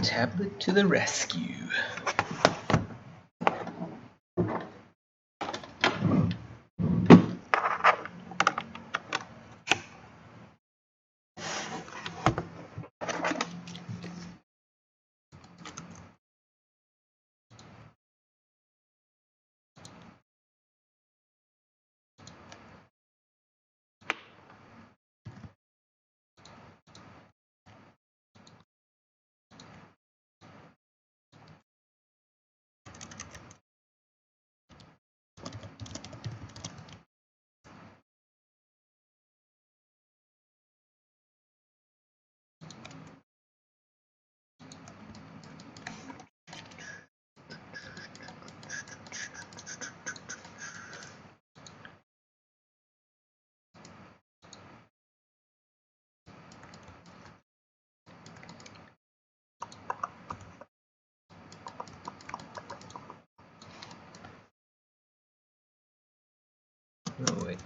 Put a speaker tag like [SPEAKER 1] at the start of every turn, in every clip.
[SPEAKER 1] tablet to the rescue. Oh wait.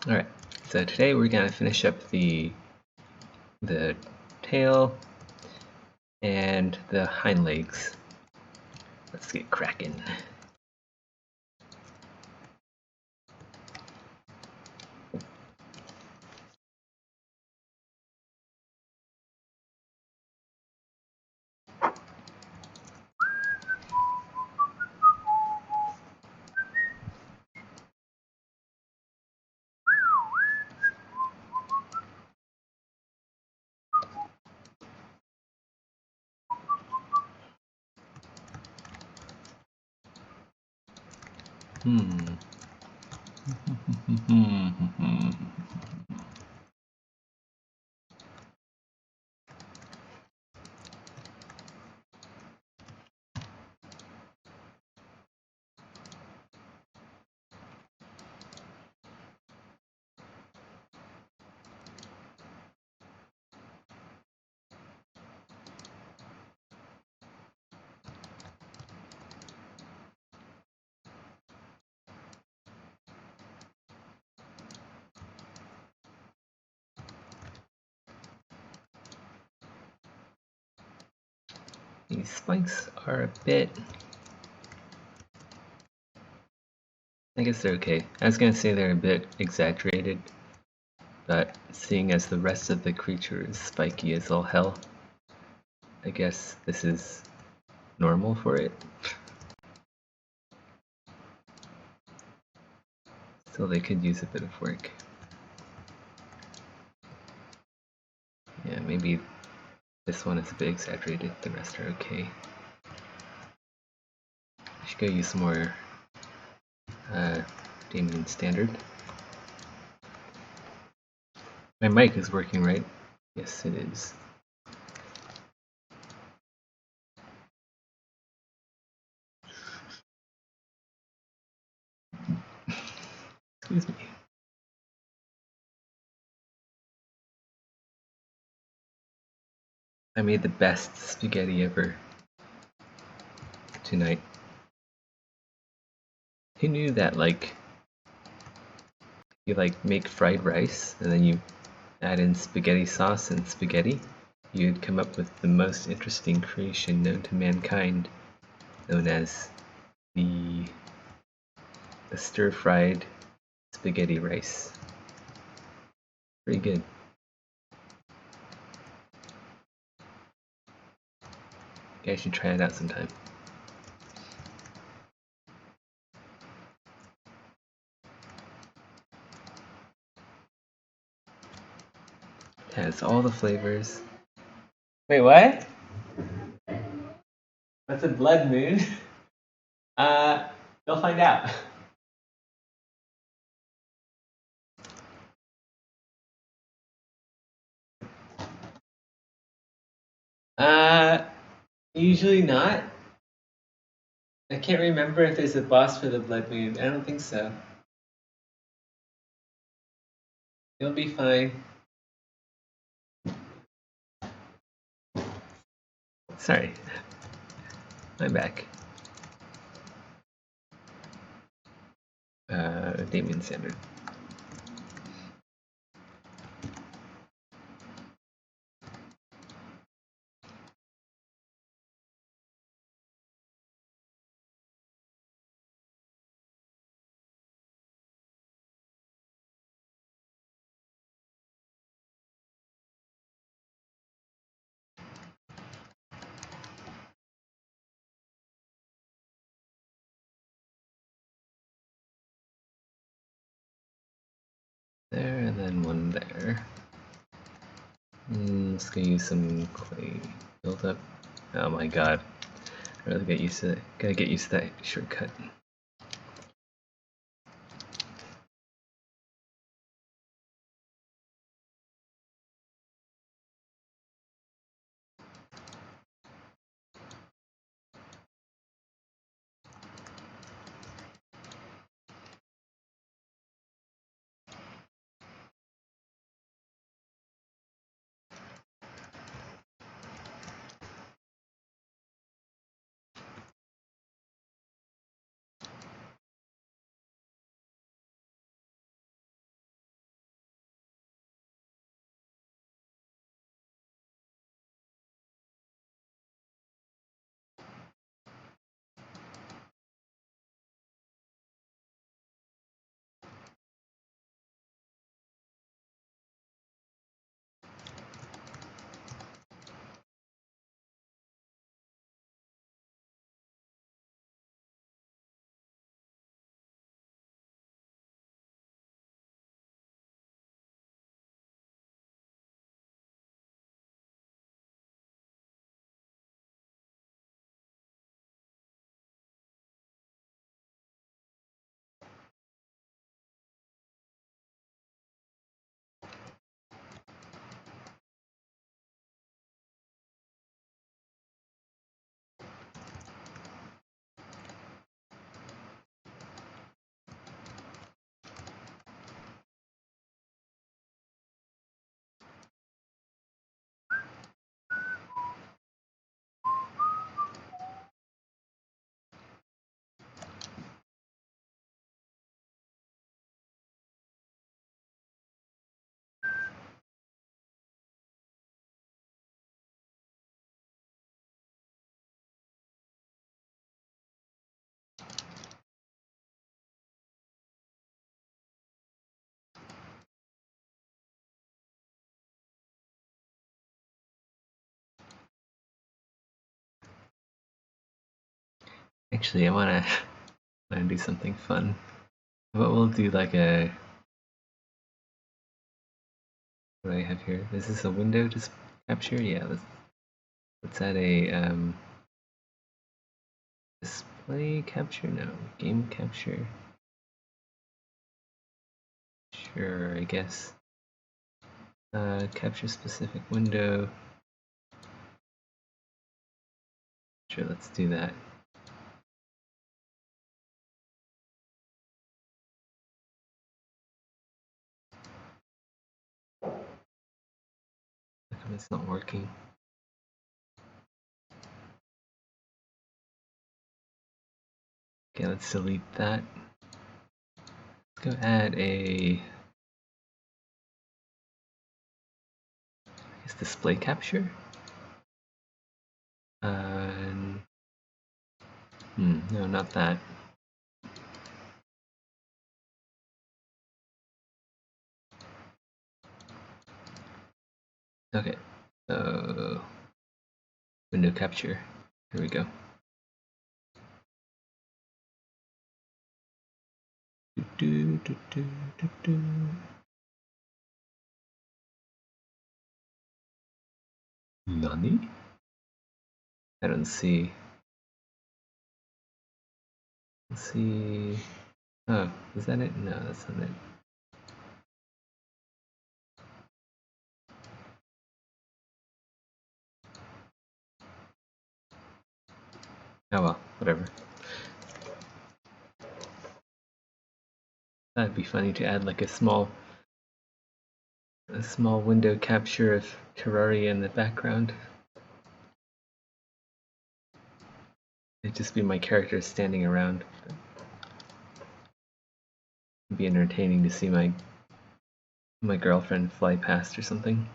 [SPEAKER 1] Alright, so today we're going to finish up the tail and the hind legs. Let's get cracking. These spikes are a bit... I guess they're okay. I was gonna say they're a bit exaggerated, but seeing as the rest of the creature is spiky as all hell, I guess this is normal for it. Still, they could use a bit of work. Yeah, maybe this one is a bit exaggerated, the rest are okay. I should go use some more Damien Standard. My mic is working, right? Yes, it is. Excuse me. I made the best spaghetti ever tonight. Who knew that, like, you like make fried rice and then you add in spaghetti sauce and spaghetti, you'd come up with the most interesting creation known to mankind, known as the stir-fried spaghetti rice. Pretty good. You guys should try it out sometime. has all the flavors. Wait, what? That's a blood moon? You'll find out. Uh, Usually not. I can't remember if there's a boss for the blood moon. I don't think so. You'll be fine. Sorry. I'm back. Damien Standard. There, and then one there. Let's go use some clay build up. Oh my god. I really get used to it. Gotta get used to that shortcut. Actually, I wanna do something fun. What we'll do like a what do I have here? Is this a window to capture? Yeah, let's add a display capture? No, game capture. Sure, I guess. Capture specific window. Sure, let's do that. How come it's not working? Okay, let's delete that. Let's go add a display capture. No, not that. Okay, so window capture. Here we go. Nani? I don't see. Let's see. Oh, is that it? No, that's not it. Oh well, whatever. That'd be funny to add like a small window capture of Terraria in the background. It'd just be my character standing around. It'd be entertaining to see my girlfriend fly past or something.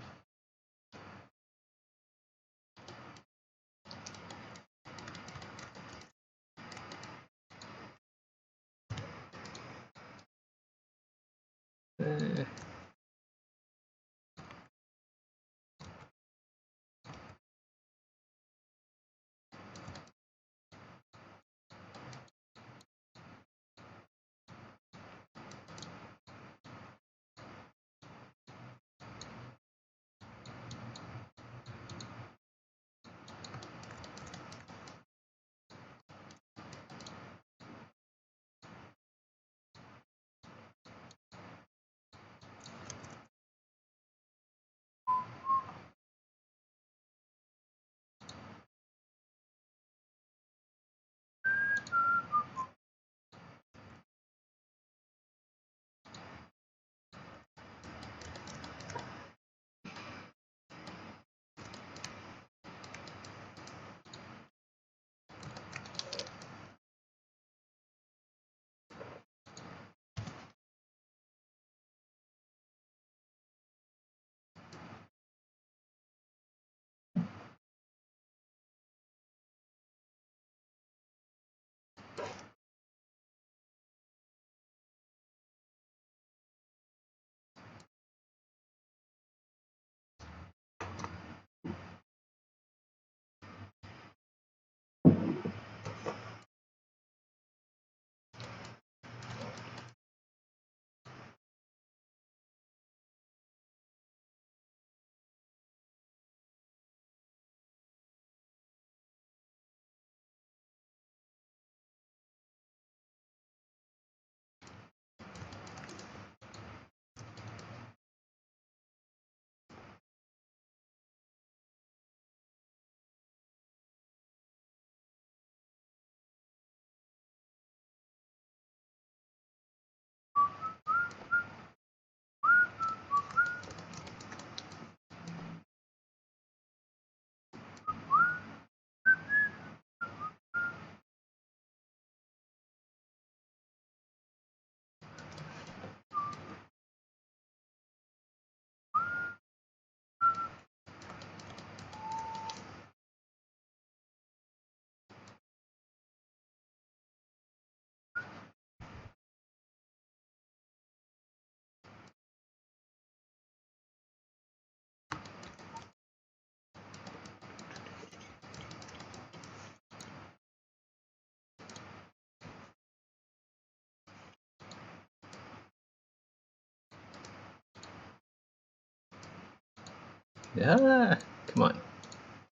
[SPEAKER 1] Ah, come on.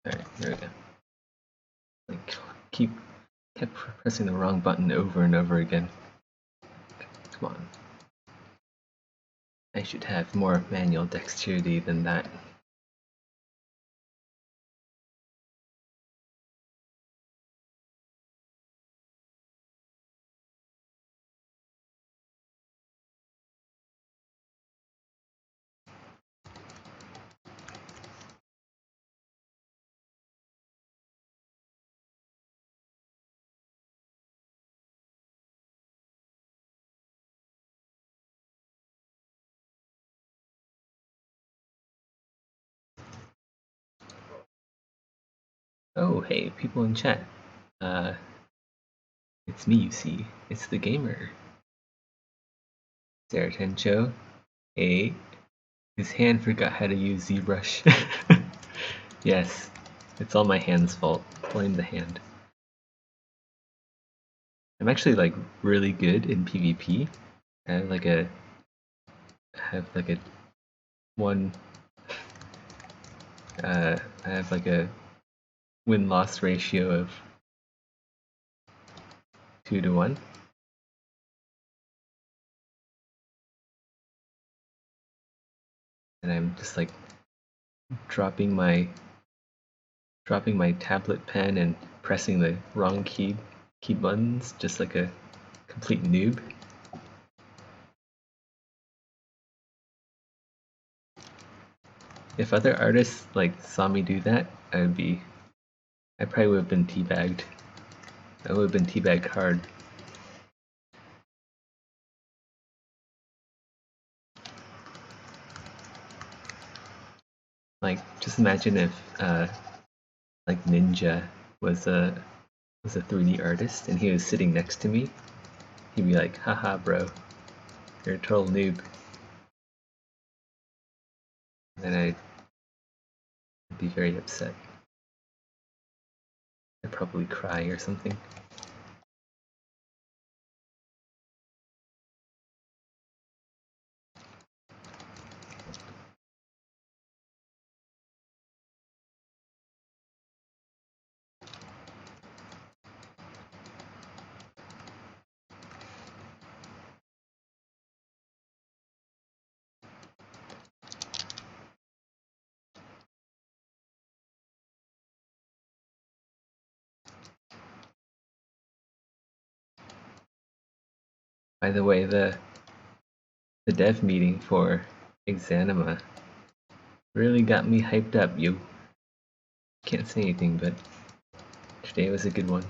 [SPEAKER 1] Alright, there we go. Like, kept pressing the wrong button over and over again. Come on. I should have more manual dexterity than that. Oh, hey, people in chat. It's me, you see. It's the gamer. Sarah Tencho. Hey. His hand forgot how to use ZBrush. Yes, it's all my hand's fault. Blame the hand. I'm actually like really good in PvP. I have like a one I have like a win-loss ratio of 2-1. And I'm just like dropping my tablet pen and pressing the wrong key buttons, just like a complete noob. If other artists like saw me do that, I probably would have been teabagged. I would have been teabagged hard. Like, just imagine if like Ninja was a 3D artist and he was sitting next to me. He'd be like, haha bro, you're a total noob. And then I'd be very upset. I'd probably cry or something. By the way, the dev meeting for Exanima really got me hyped up, yo. Can't say anything, but today was a good one.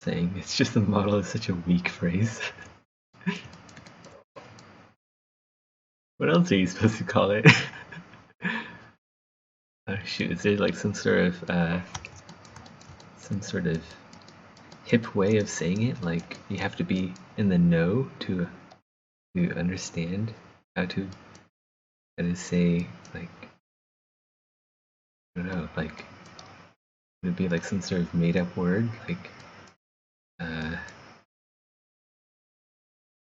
[SPEAKER 1] Saying it's just a model is such a weak phrase. What else are you supposed to call it? Oh shoot, is there like some sort of hip way of saying it? Like you have to be in the know to understand how to say, like, I don't know, like would it be like some sort of made up word, like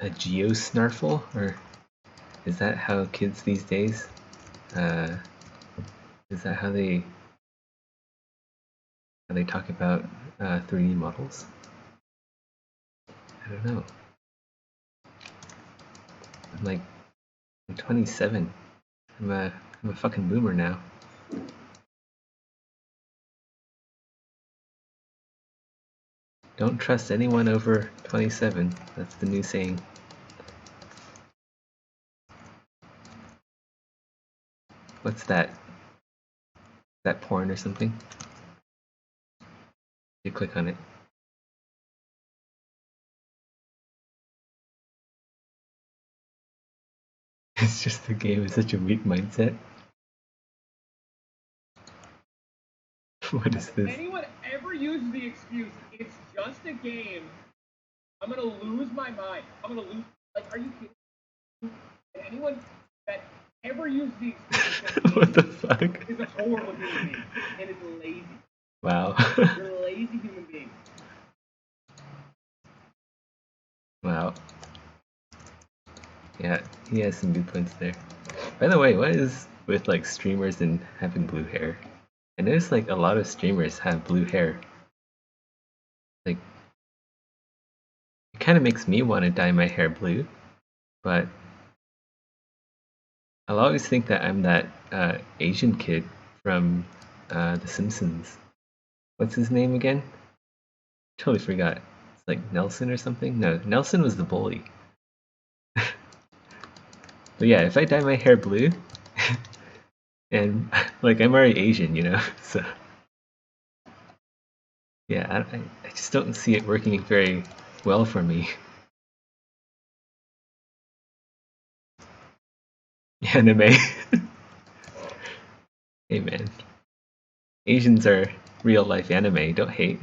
[SPEAKER 1] a geosnarfle, or is that how kids these days is that how they talk about 3D models? I don't know. I'm 27. I'm a fucking boomer now. Don't trust anyone over 27. That's the new saying. What's that? Is that porn or something? You click on it. It's just the game is such a weak mindset. What is this?
[SPEAKER 2] If anyone ever uses the excuse, it's just a game, I'm gonna lose my mind. I'm gonna lose. Like, are you kidding? And anyone that ever uses the excuse,
[SPEAKER 1] what the fuck?
[SPEAKER 2] is a horrible human being and is lazy.
[SPEAKER 1] Wow.
[SPEAKER 2] You're a lazy human being.
[SPEAKER 1] Wow. Yeah, he has some good points there. By the way, what is with like streamers and having blue hair? I noticed like a lot of streamers have blue hair. Like, it kind of makes me want to dye my hair blue, but I'll always think that I'm that Asian kid from The Simpsons. What's his name again? Totally forgot. It's like Nelson or something? No, Nelson was the bully. But yeah, if I dye my hair blue, and like I'm already Asian, you know, so yeah, I just don't see it working very well for me. Anime. Hey man, Asians are real life anime. Don't hate.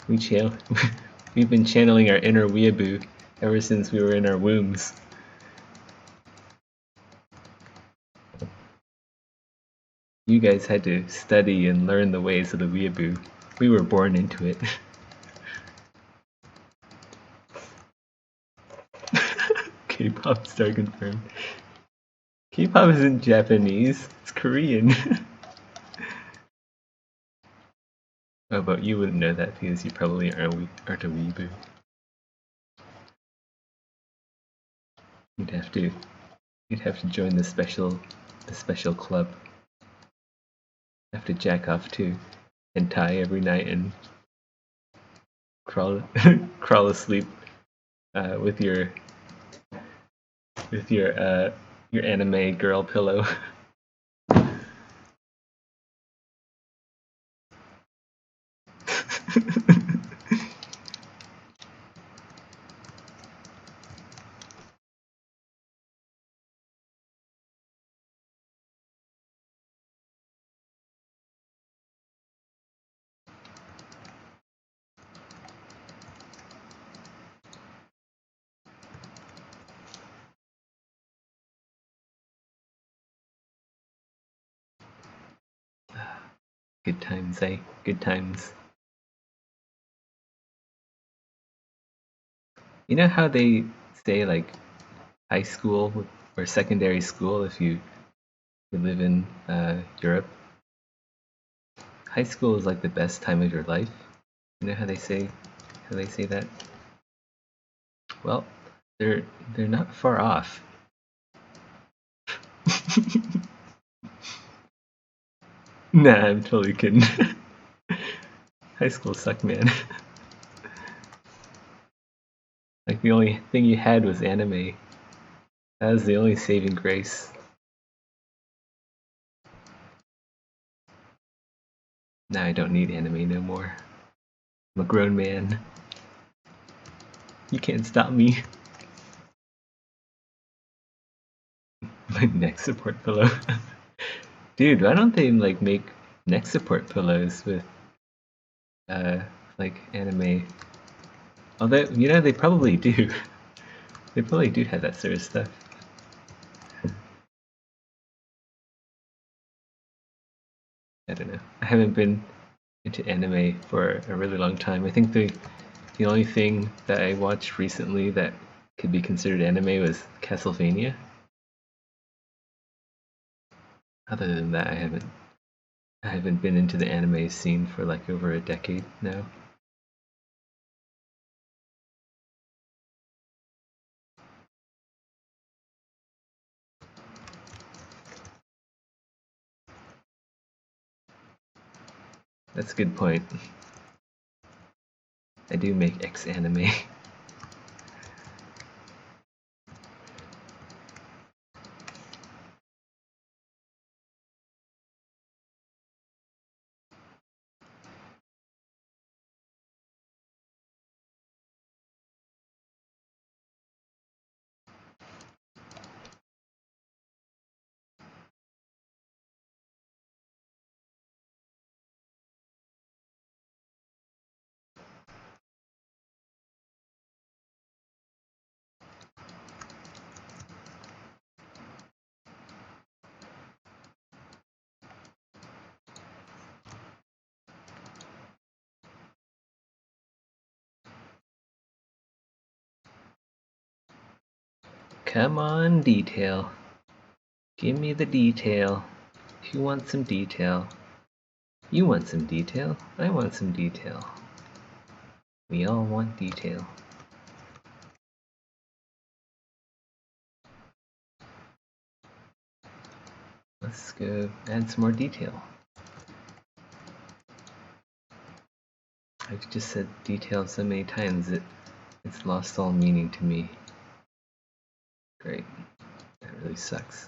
[SPEAKER 1] We've been channeling our inner weeaboo ever since we were in our wombs. You guys had to study and learn the ways of the weeaboo. We were born into it. K-pop star confirmed. K-pop isn't Japanese, it's Korean. Oh, but you wouldn't know that because you probably aren't a weeaboo. You'd have to join the special club. Have to jack off to hentai every night and crawl crawl asleep with your anime girl pillow. Good times, eh? Good times. You know how they say like high school or secondary school if you live in Europe? High school is like the best time of your life. You know how they say that? Well, they're not far off. Nah, I'm totally kidding. High school sucked, man. Like the only thing you had was anime. That was the only saving grace. Now I don't need anime no more. I'm a grown man. You can't stop me. My neck support pillow. Dude, why don't they like make neck support pillows with like anime? Although, you know, they probably do. They probably do have that sort of stuff. I don't know. I haven't been into anime for a really long time. I think the only thing that I watched recently that could be considered anime was Castlevania. Other than that, I haven't been into the anime scene for like over a decade now. That's a good point. I do make X anime. Come on, detail. Give me the detail. Who wants some detail? You want some detail? I want some detail. We all want detail. Let's go add some more detail. I've just said detail so many times that it's lost all meaning to me. Great. That really sucks.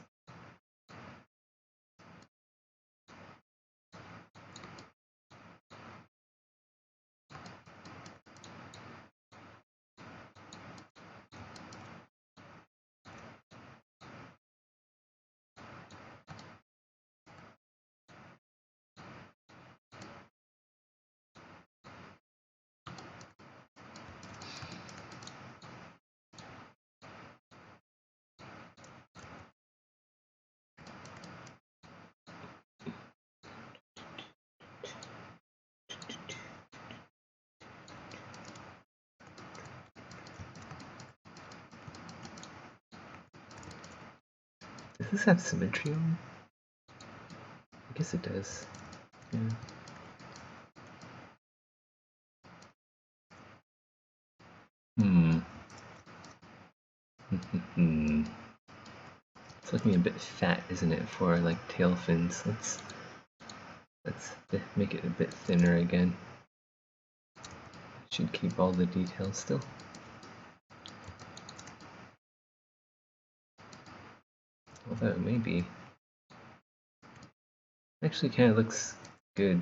[SPEAKER 1] this have symmetry on? I guess it does. Yeah. It's looking a bit fat, isn't it, for like tail fins? Let's make it a bit thinner again. Should keep all the details still. Although maybe actually kind of looks good,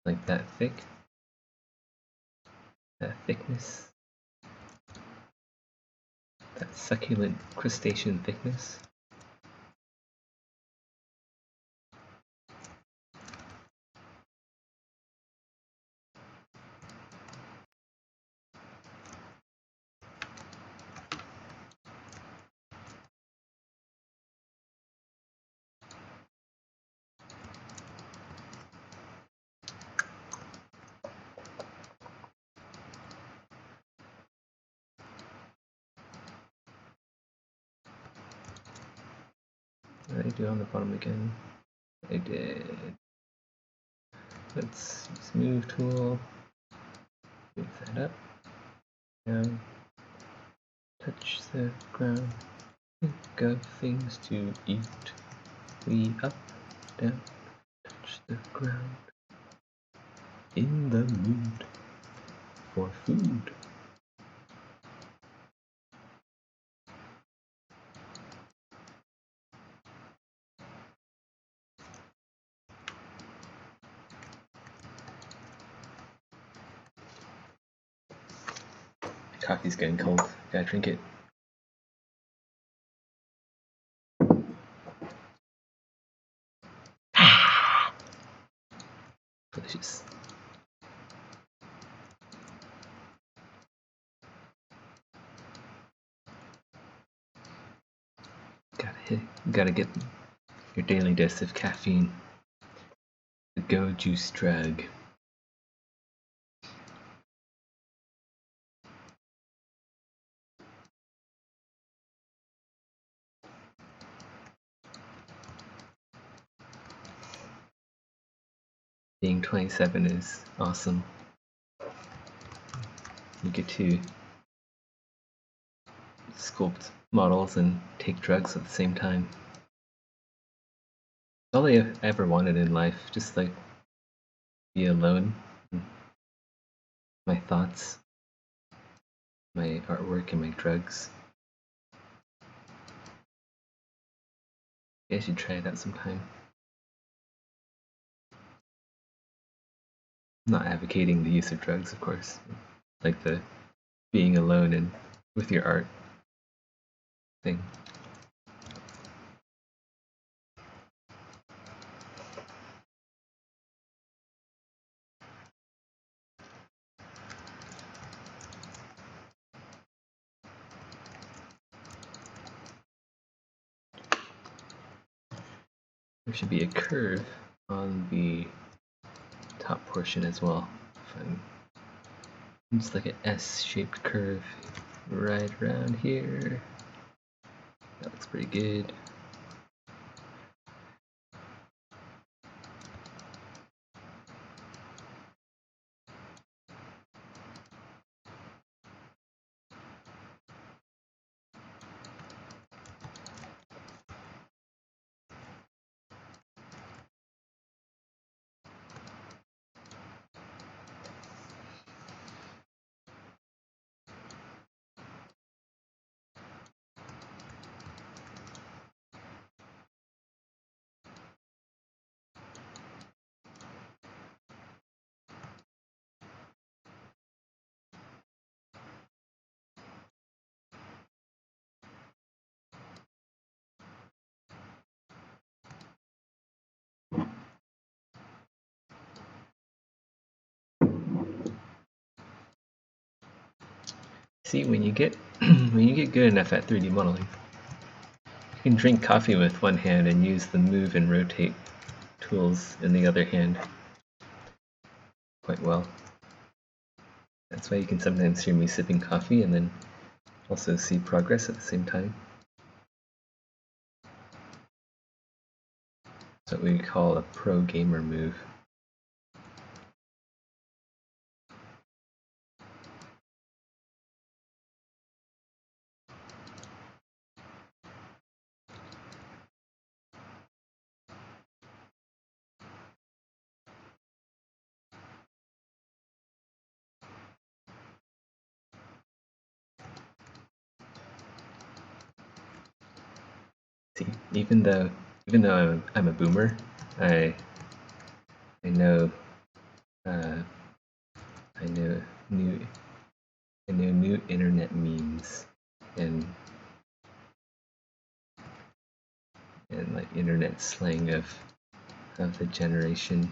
[SPEAKER 1] like that thickness, that succulent crustacean thickness. What did I do on the bottom again? I did. Let's use move tool. Move that up. Down. Touch the ground. Think of things to eat. We up, down. Touch the ground. In the mood for food. Coffee's getting cold. Gotta drink it. Delicious. Gotta get your daily dose of caffeine. The Go Juice drug. Being 27 is awesome. You get to sculpt models and take drugs at the same time. All I ever wanted in life, just like be alone. My thoughts, my artwork, and my drugs. I should try it out sometime. I'm not advocating the use of drugs, of course. Like the being alone and with your art thing. There should be a curve on the top portion as well. It's like an S-shaped curve right around here. That looks pretty good. See, when you get good enough at 3D modeling, you can drink coffee with one hand and use the move and rotate tools in the other hand quite well. That's why you can sometimes hear me sipping coffee and then also see progress at the same time. That's what we call a pro gamer move. See, even though I'm a boomer, I know I know new internet memes and like internet slang of the generation.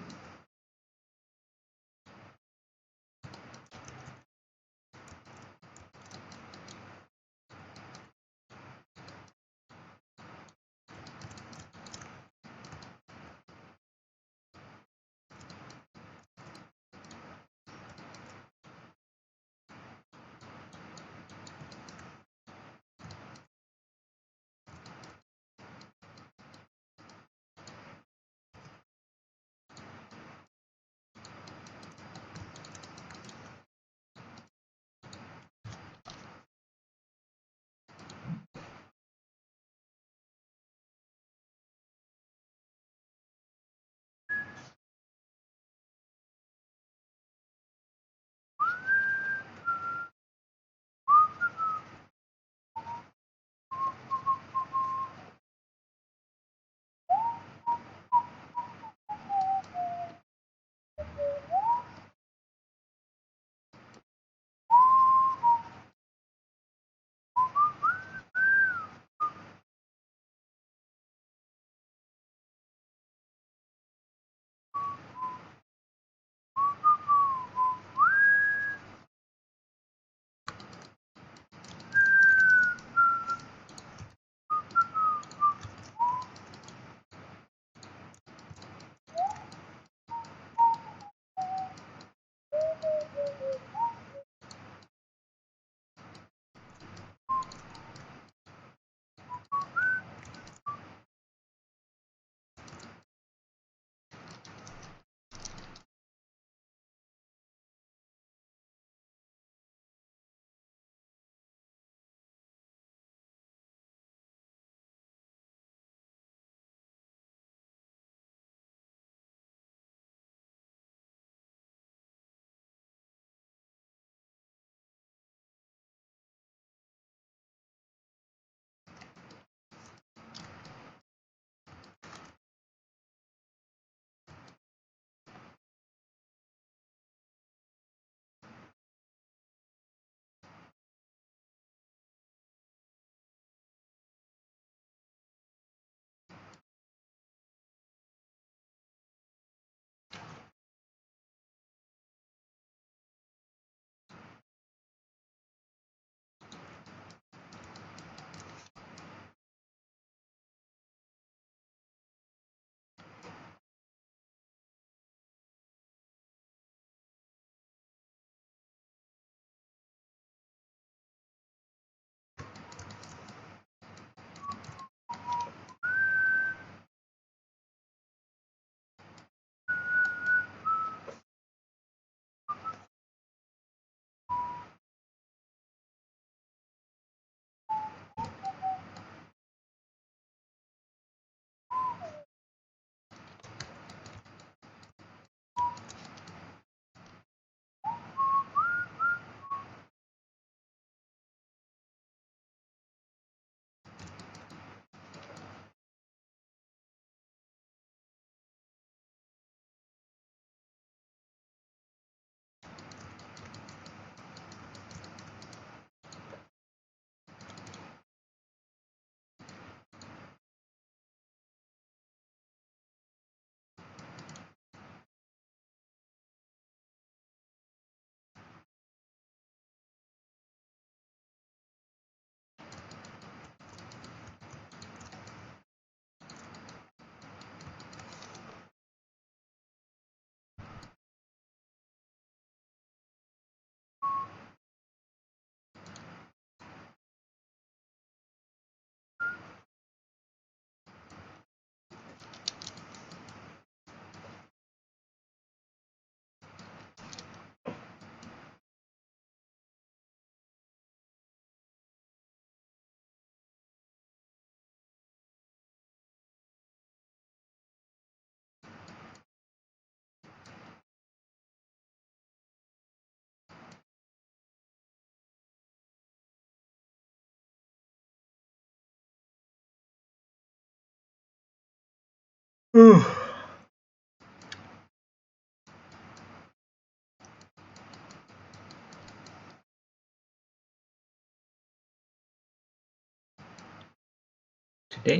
[SPEAKER 1] Today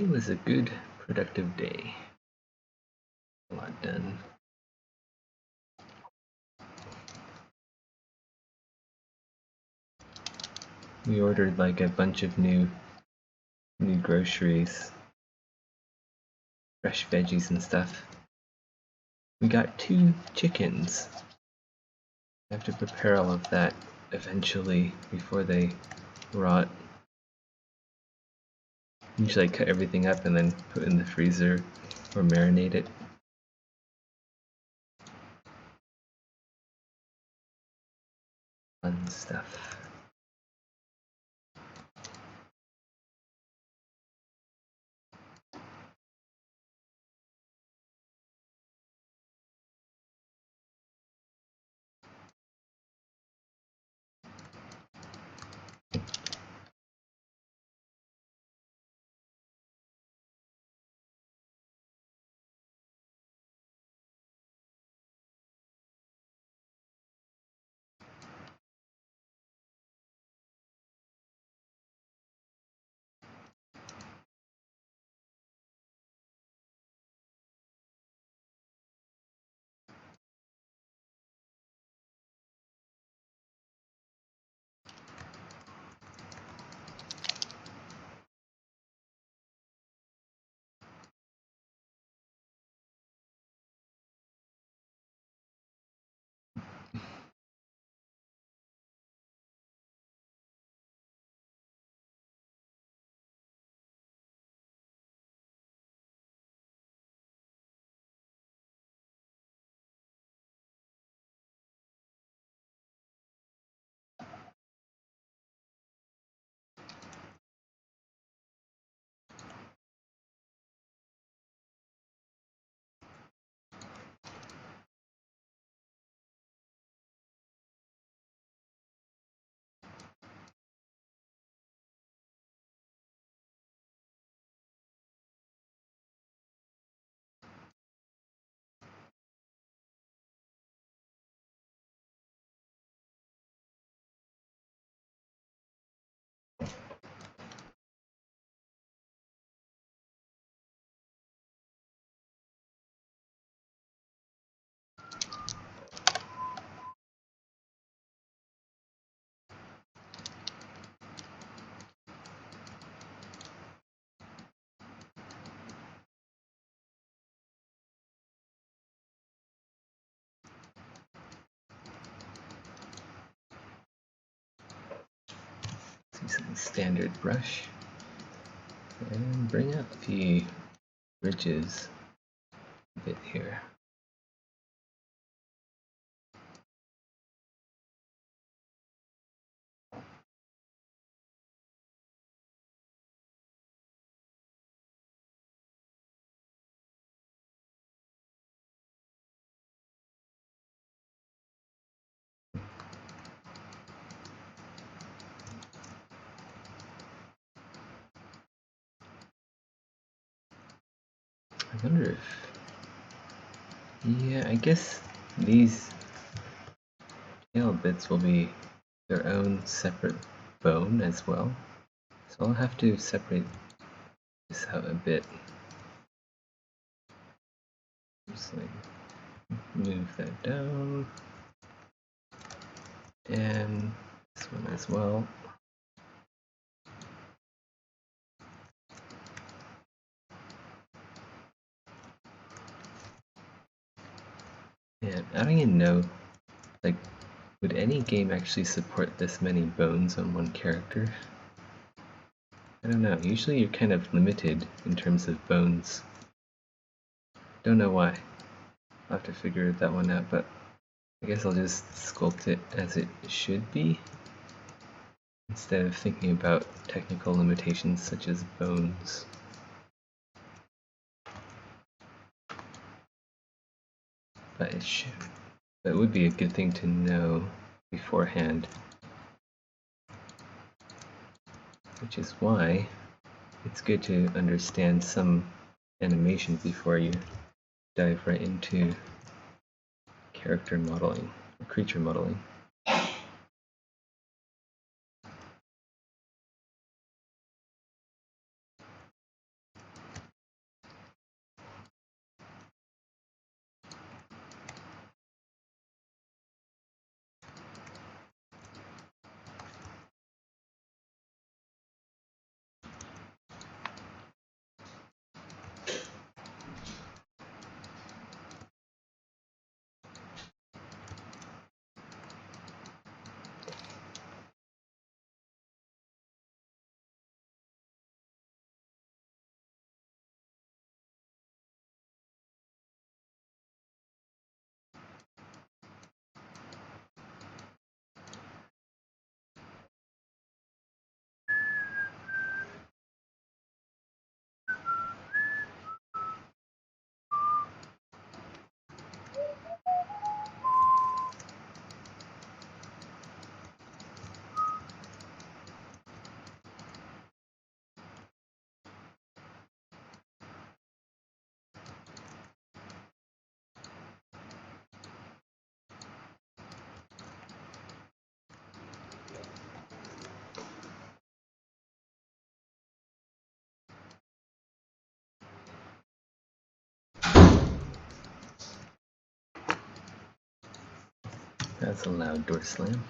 [SPEAKER 1] was a good, productive day. A lot done. We ordered like a bunch of new groceries, fresh veggies and stuff. We got 2 chickens. I have to prepare all of that eventually before they rot. Usually I cut everything up and then put it in the freezer or marinate it. Fun stuff. Use a standard brush and bring up the ridges a bit here. I wonder if... yeah, I guess these tail bits will be their own separate bone as well. So I'll have to separate this out a bit. Just like move that down. And this one as well. And I don't even know, like, would any game actually support this many bones on one character? I don't know. Usually you're kind of limited in terms of bones. Don't know why. I'll have to figure that one out, but I guess I'll just sculpt it as it should be instead of thinking about technical limitations such as bones. But that would be a good thing to know beforehand. Which is why it's good to understand some animation before you dive right into character modeling, or creature modeling. That's a loud door slam.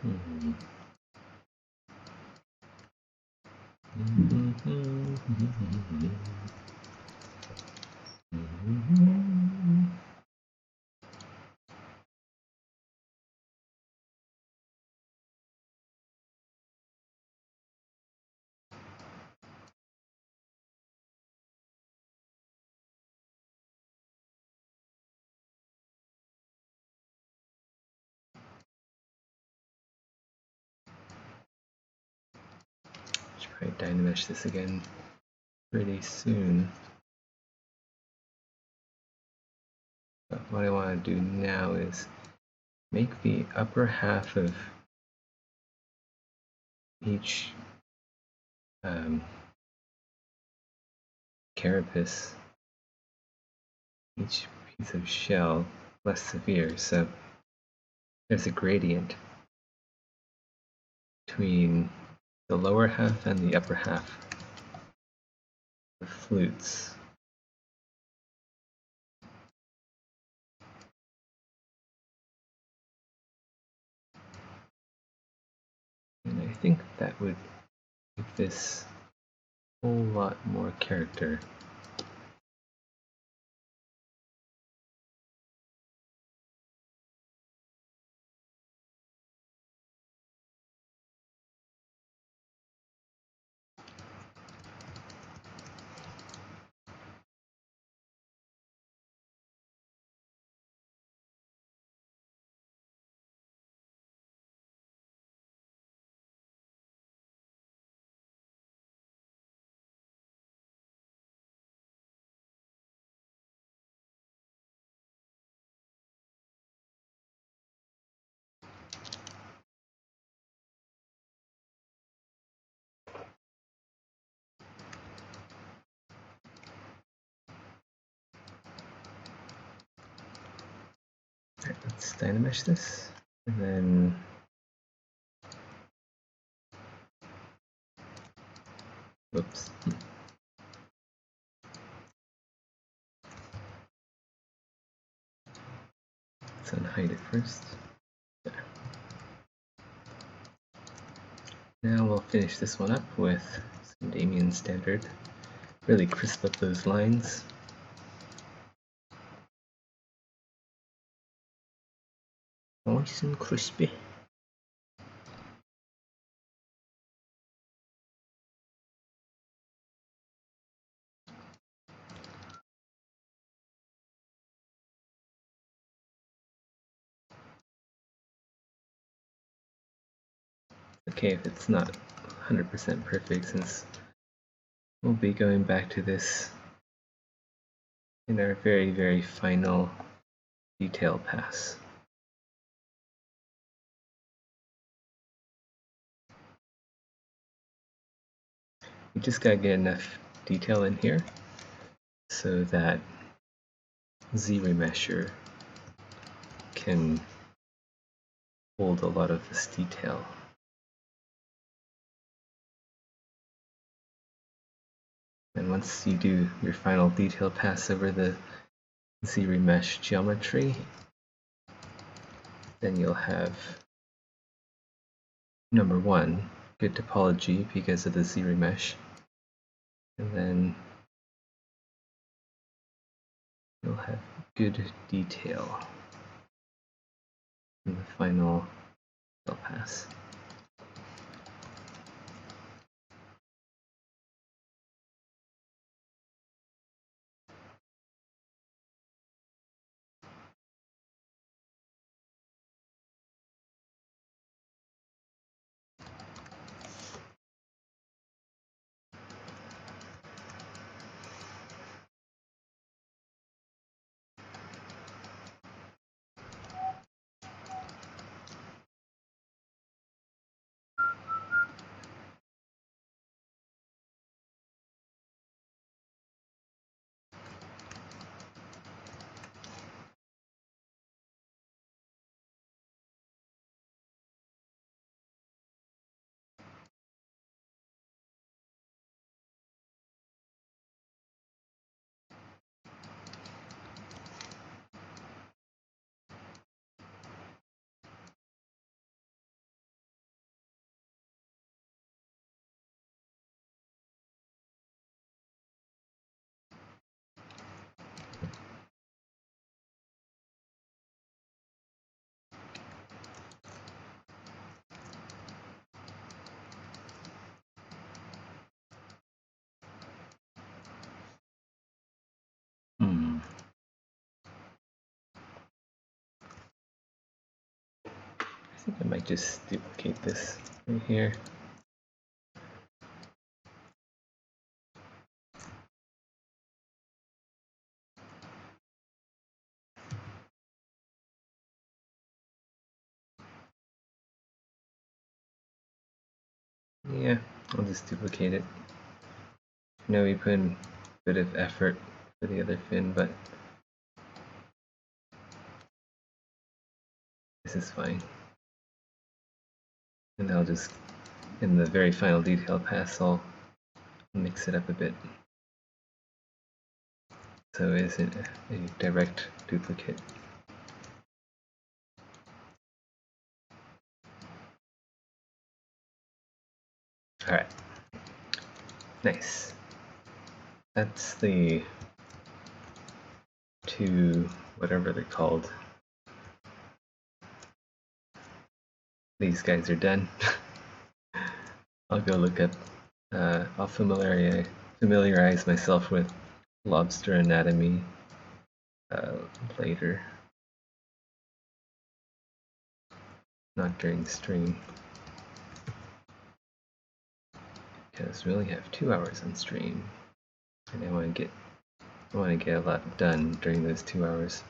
[SPEAKER 1] Hmm. Should probably dynamesh this again pretty soon. But what I want to do now is make the upper half of each carapace, each piece of shell, less severe. So there's a gradient between the lower half and the upper half of flutes. And I think that would give this a whole lot more character. let's dynamesh this, and then whoops. Let's unhide it first. There. Now we'll finish this one up with some Damien Standard. Really crisp up those lines. Nice and crispy. Okay, if it's not 100% perfect, since we'll be going back to this in our very final detail pass. You just gotta get enough detail in here so that Z-remesher can hold a lot of this detail. And once you do your final detail pass over the Z-remesh geometry, then you'll have, number one, good topology because of the Z-remesh, and then you'll have good detail in the final detail pass. I think I might just duplicate this right here. Yeah, I'll just duplicate it. I know we put in a bit of effort for the other fin, but this is fine. And I'll just, in the very final detail pass, I'll mix it up a bit so it isn't a direct duplicate. Alright, nice. That's the two, whatever they're called. These guys are done. I'll go look up, I'll familiarize myself with lobster anatomy later. Not during stream. Because we only have 2 hours on stream. And I want to get a lot done during those 2 hours.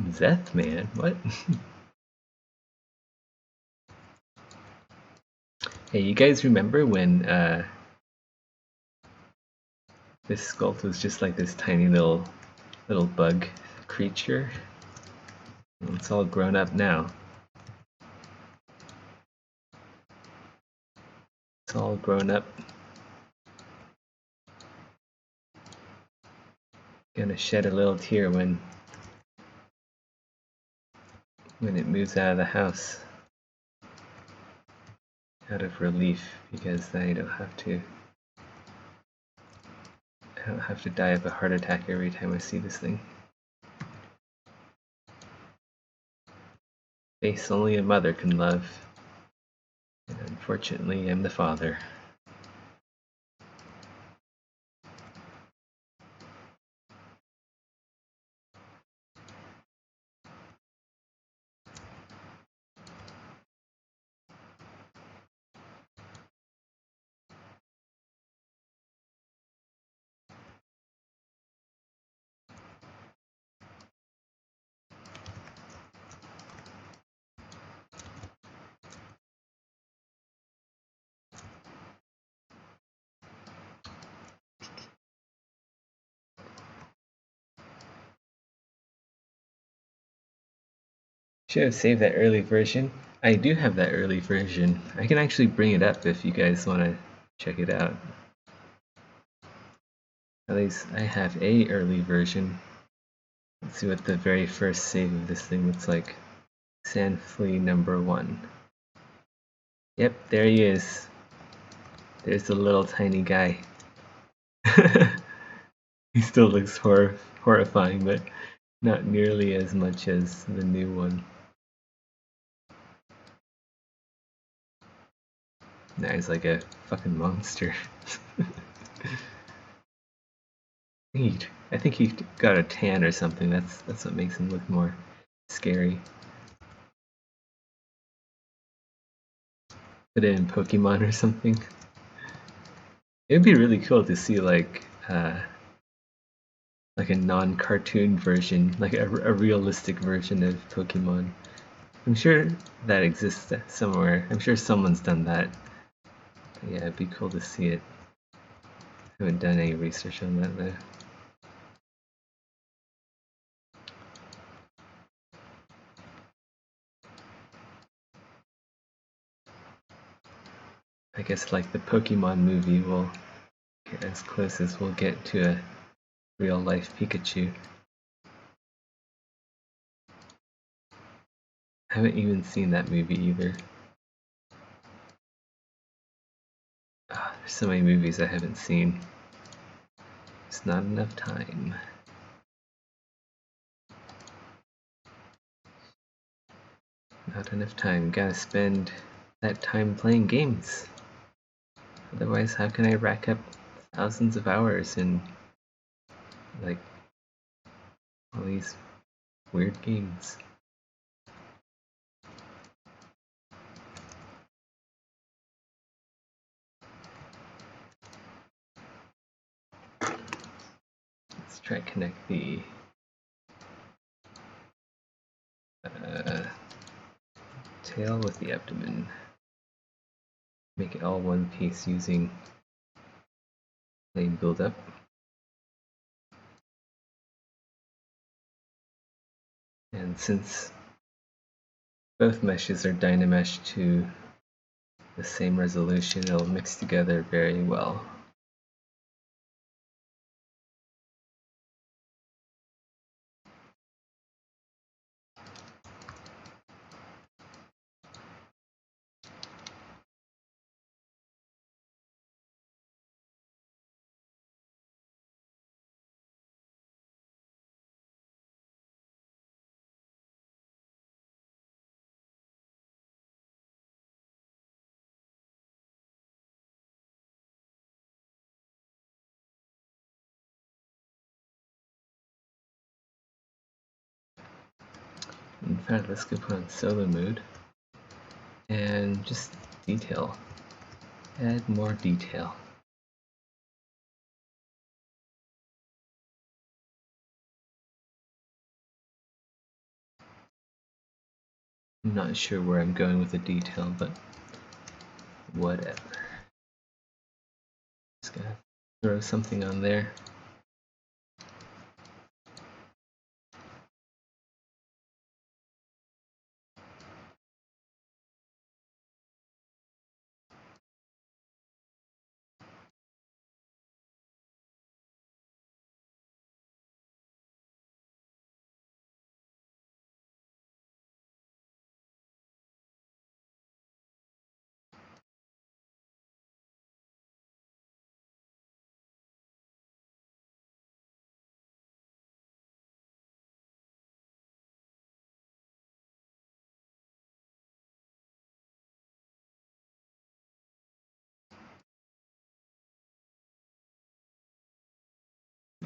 [SPEAKER 1] Zeth, man, what? Hey, you guys remember when this Sculpt was just like this tiny little bug creature? Well, it's all grown up now. It's all grown up. Gonna shed a little tear when it moves out of the house. Out of relief, because then I don't have to die of a heart attack every time I see this thing. Face only a mother can love. And unfortunately, I'm the father. Should have saved that early version. I do have that early version. I can actually bring it up if you guys want to check it out. At least I have a early version. Let's see what the very first save of this thing looks like. Sandflea number 1. Yep, there he is. There's the little tiny guy. He still looks horrifying, but not nearly as much as the new one. Now he's like a fucking monster. I think he got a tan or something. That's what makes him look more scary. Put it in Pokemon or something. It'd be really cool to see like a non-cartoon version, like a realistic version of Pokemon. I'm sure that exists somewhere. I'm sure someone's done that. But yeah, it'd be cool to see it. I haven't done any research on that though. I guess like the Pokemon movie will get as close as we'll get to a real life Pikachu. I haven't even seen that movie either. There's so many movies I haven't seen. It's not enough time. Not enough time. Gotta spend that time playing games. Otherwise, how can I rack up thousands of hours in like all these weird games? Let's try to connect the tail with the abdomen. Make it all one piece using plane buildup. And since both meshes are Dynamesh to the same resolution, it'll mix together very well. In fact, let's go put on solo mode and just detail. Add more detail. I'm not sure where I'm going with the detail, but whatever. Just gonna throw something on there.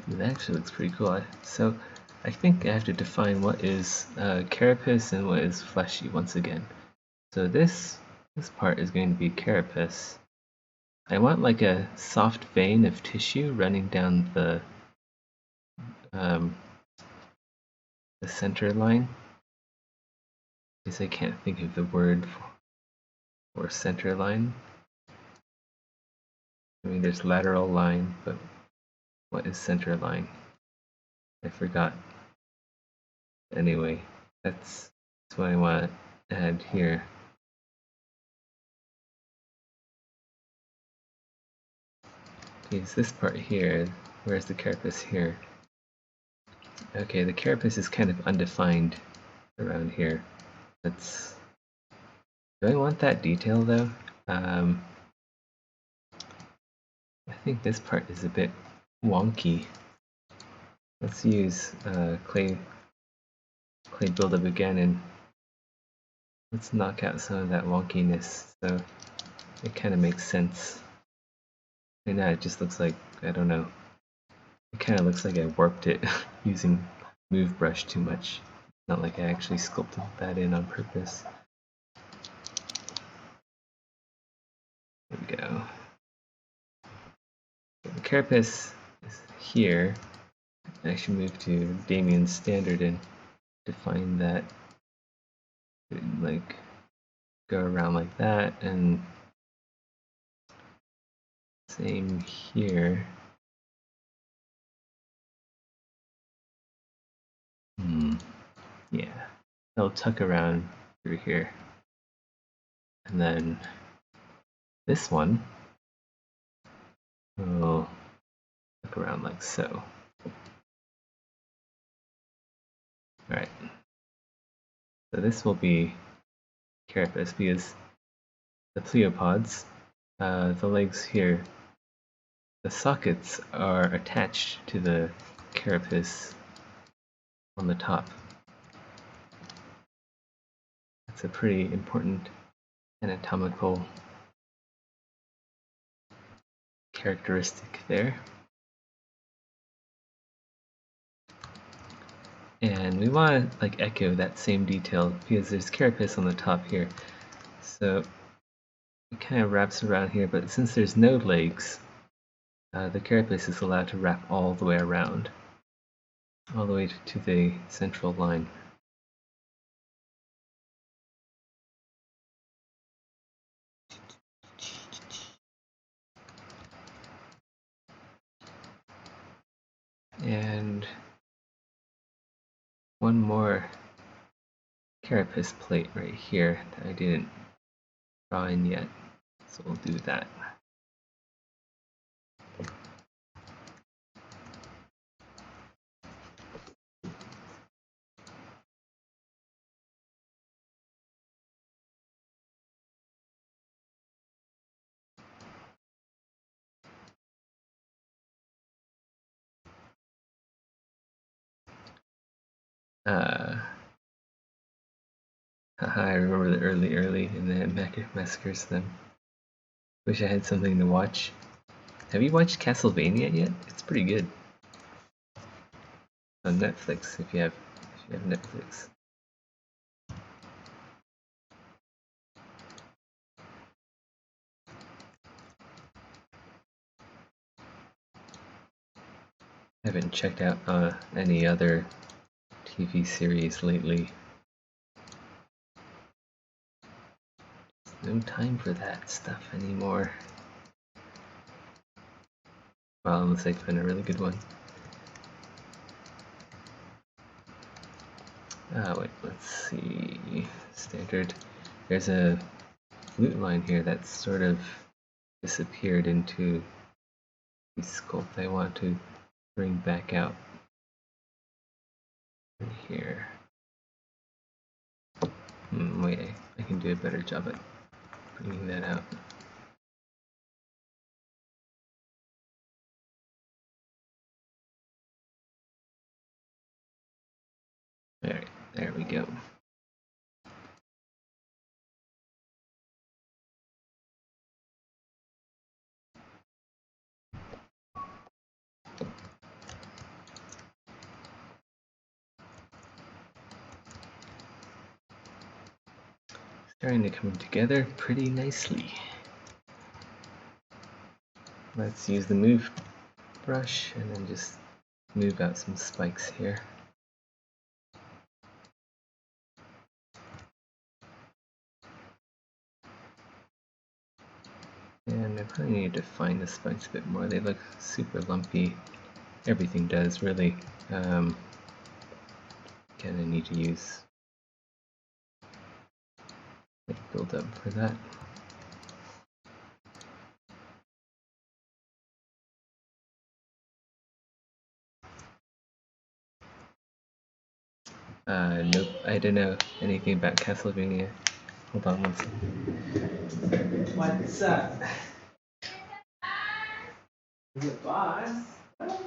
[SPEAKER 1] It actually looks pretty cool. So I think I have to define what is carapace and what is fleshy once again. So this part is going to be carapace. I want like a soft vein of tissue running down the center line. I guess I can't think of the word for center line. I mean, there's lateral line, but what is center line? I forgot. Anyway, that's what I want to add here. Okay, it's this part here. Where's the carapace here? Okay, the carapace is kind of undefined around here. That's. Do I want that detail though? I think this part is a bit wonky. Let's use clay buildup again, and let's knock out some of that wonkiness so it kind of makes sense. Right now it just looks like, I don't know, it kind of looks like I warped it using move brush too much. Not like I actually sculpted that in on purpose. There we go. The carapace is here. I should move to Damien's standard and define that. Like go around like that, and same here. Yeah, they'll tuck around through here. And then this one will tuck around like so. Alright. So this will be carapace because the pleopods, the legs here, the sockets are attached to the carapace on the top. It's a pretty important anatomical characteristic there. And we want to like echo that same detail because there's carapace on the top here. So it kind of wraps around here, but since there's no legs, the carapace is allowed to wrap all the way around, all the way to the central line. And one more carapace plate right here that I didn't draw in yet, so we'll do that. I remember the early and the massacres them. Wish I had something to watch. Have you watched Castlevania yet? It's pretty good. On Netflix, if you have Netflix. I haven't checked out any other TV series lately. no time for that stuff anymore. Well, unless I find a really good one. Wait, let's see. Standard. There's a flute line here that's sort of disappeared into the sculpt I want to bring back out in here. Wait, I can do a better job at bringing that out. Alright, there we go. Starting to come together pretty nicely. Let's use the move brush and then just move out some spikes here. And I probably need to define the spikes a bit more. They look super lumpy. Everything does, really. Kind of need to use build up for that. Nope, I don't know anything about Castlevania. Hold on one second. What's up? Is it boss? What?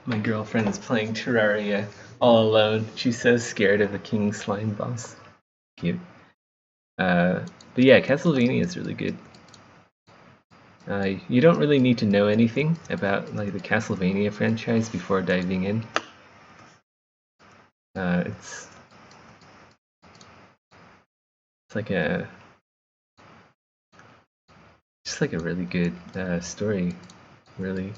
[SPEAKER 1] My girlfriend's playing Terraria all alone. She's so scared of the King Slime boss. Cute. But yeah, Castlevania is really good. You don't really need to know anything about like the Castlevania franchise before diving in. It's like just like a really good story, really.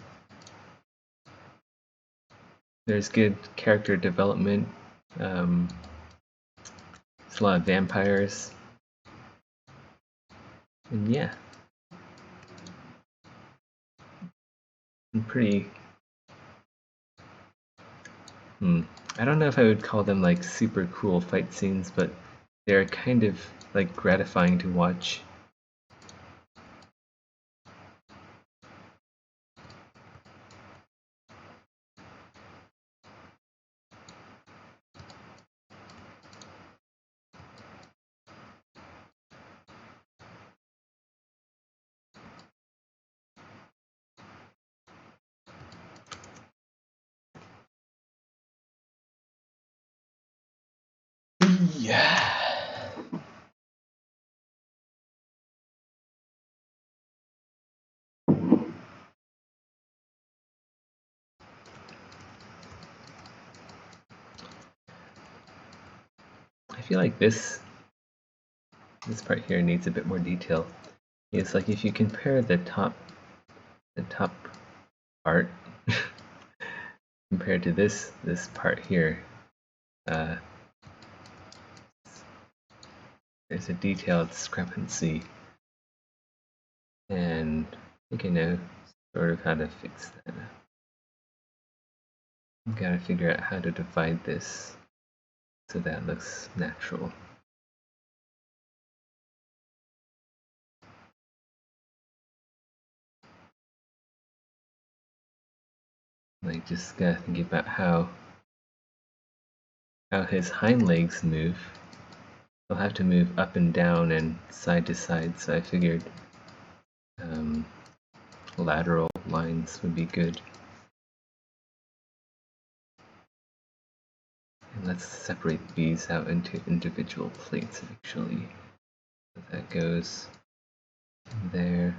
[SPEAKER 1] There's good character development. There's a lot of vampires, and yeah, I'm pretty. I don't know if I would call them like super cool fight scenes, but they're kind of like gratifying to watch. Yeah. I feel like this part here needs a bit more detail. It's like if you compare the top part compared to this part here, there's a detail discrepancy, and I think I know sort of how to fix that. I've got to figure out how to divide this so that looks natural. Like, just gotta think about how his hind legs move. He'll have to move up and down and side to side, so I figured lateral lines would be good. And let's separate these out into individual plates actually. So that goes there,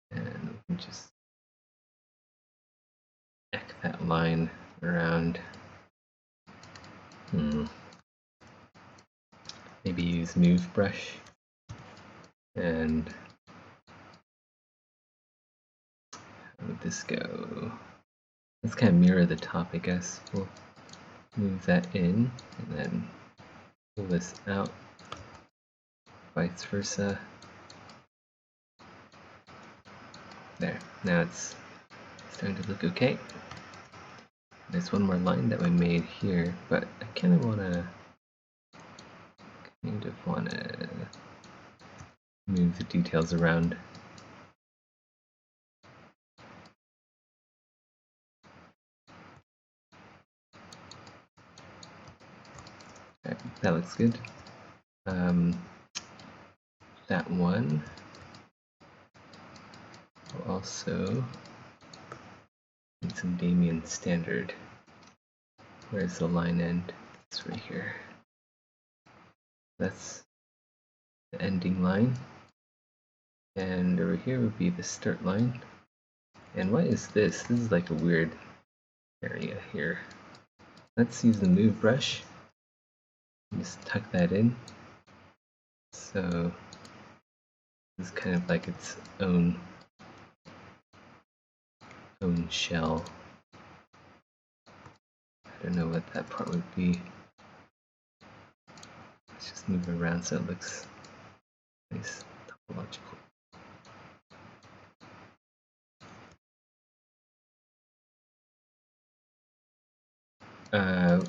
[SPEAKER 1] and we can just eck that line around. Maybe use move brush and how would this go? Let's kind of mirror the top, I guess. We'll move that in and then pull this out, vice versa. There, now it's starting to look okay. There's one more line that we made here, but I kind of want to move the details around. Okay, that looks good. That one will also need some Damien standard. Where's the line end? It's right here. That's the ending line. And over here would be the start line. And what is this? This is like a weird area here. Let's use the move brush. Just tuck that in. So this is kind of like its own shell. I don't know what that part would be. Let's just move it around so it looks nice, topological.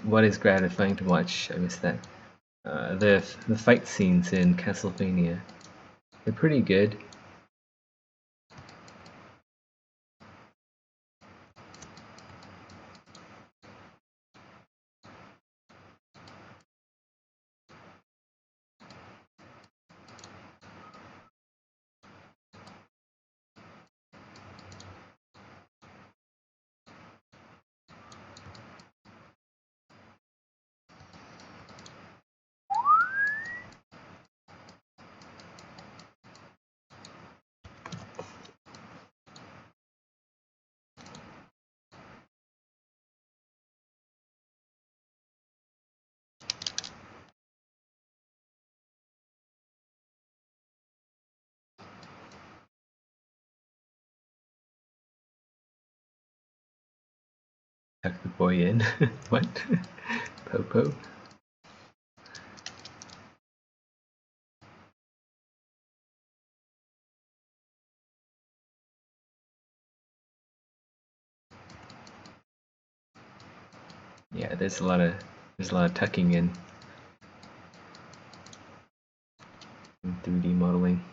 [SPEAKER 1] What is gratifying to watch? I missed that. The fight scenes in Castlevania, they're pretty good. Tuck the boy in. What? Popo? Yeah, there's a lot of tucking in 3D modeling.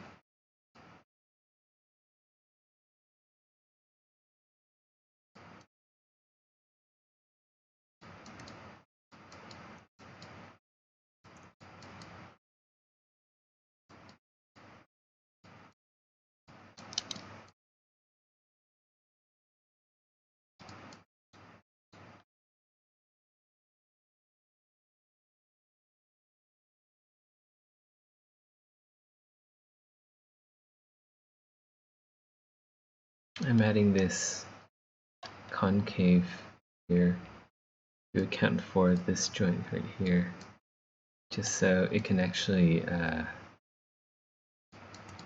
[SPEAKER 1] I'm adding this concave here to account for this joint right here, just so it can actually,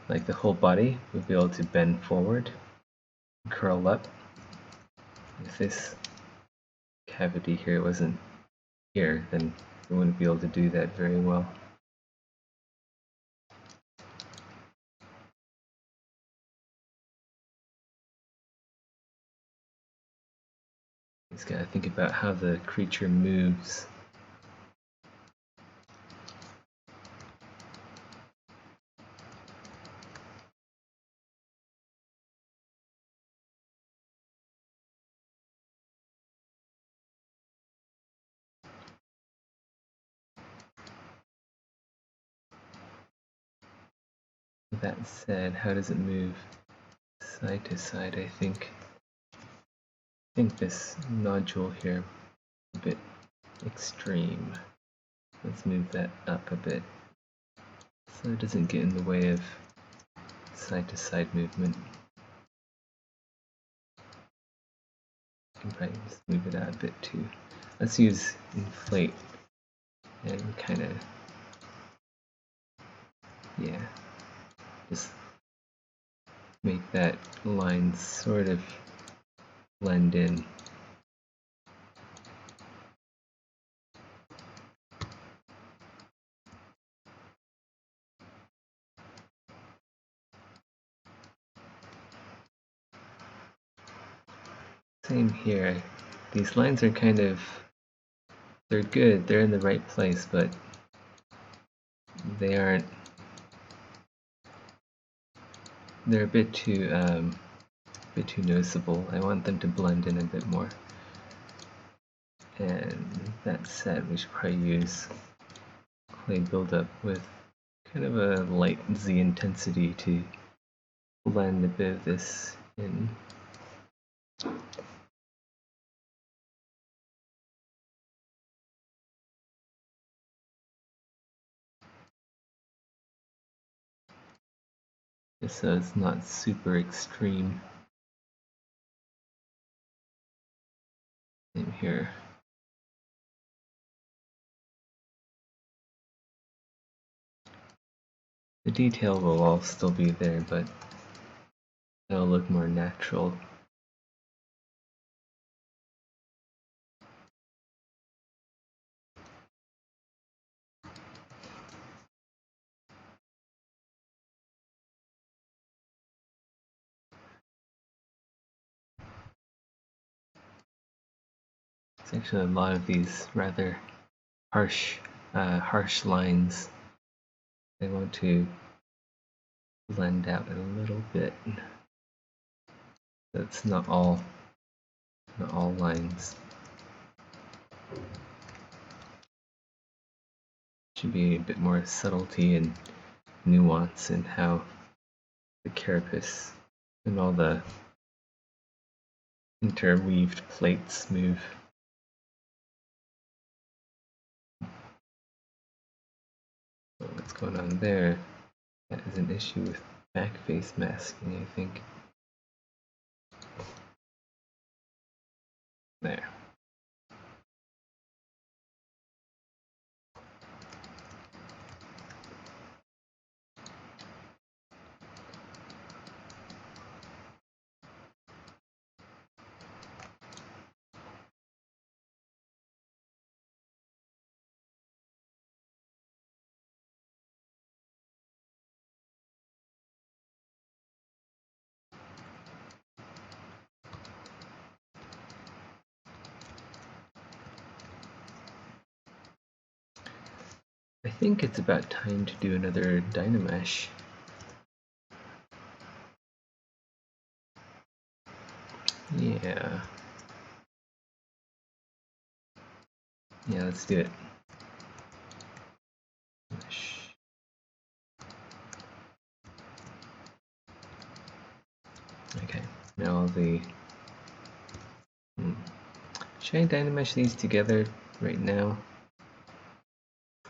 [SPEAKER 1] like the whole body will be able to bend forward, curl up. If this cavity here wasn't here, then it wouldn't be able to do that very well. Just gotta think about how the creature moves. With that said, how does it move? Side to side, I think. I think this nodule here is a bit extreme. Let's move that up a bit so it doesn't get in the way of side to side movement. can probably just move it out a bit too. Let's use inflate and kind of, yeah, just make that line sort of blend in. Same here. These lines are kind of, they're good, they're in the right place, but they aren't, they're a bit too noticeable. I want them to blend in a bit more. And that said, we should probably use clay buildup with kind of a light Z intensity to blend a bit of this in. Just so it's not super extreme. Same here. The detail will all still be there, but it'll look more natural. It's actually a lot of these rather harsh lines. I want to blend out a little bit. That's not all lines. Should be a bit more subtlety and nuance in how the carapace and all the interweaved plates move. So what's going on there? That is an issue with back face masking, I think. There. I think it's about time to do another Dynamesh. Yeah. Yeah, let's do it. Okay, now all the... Should I Dynamesh these together right now?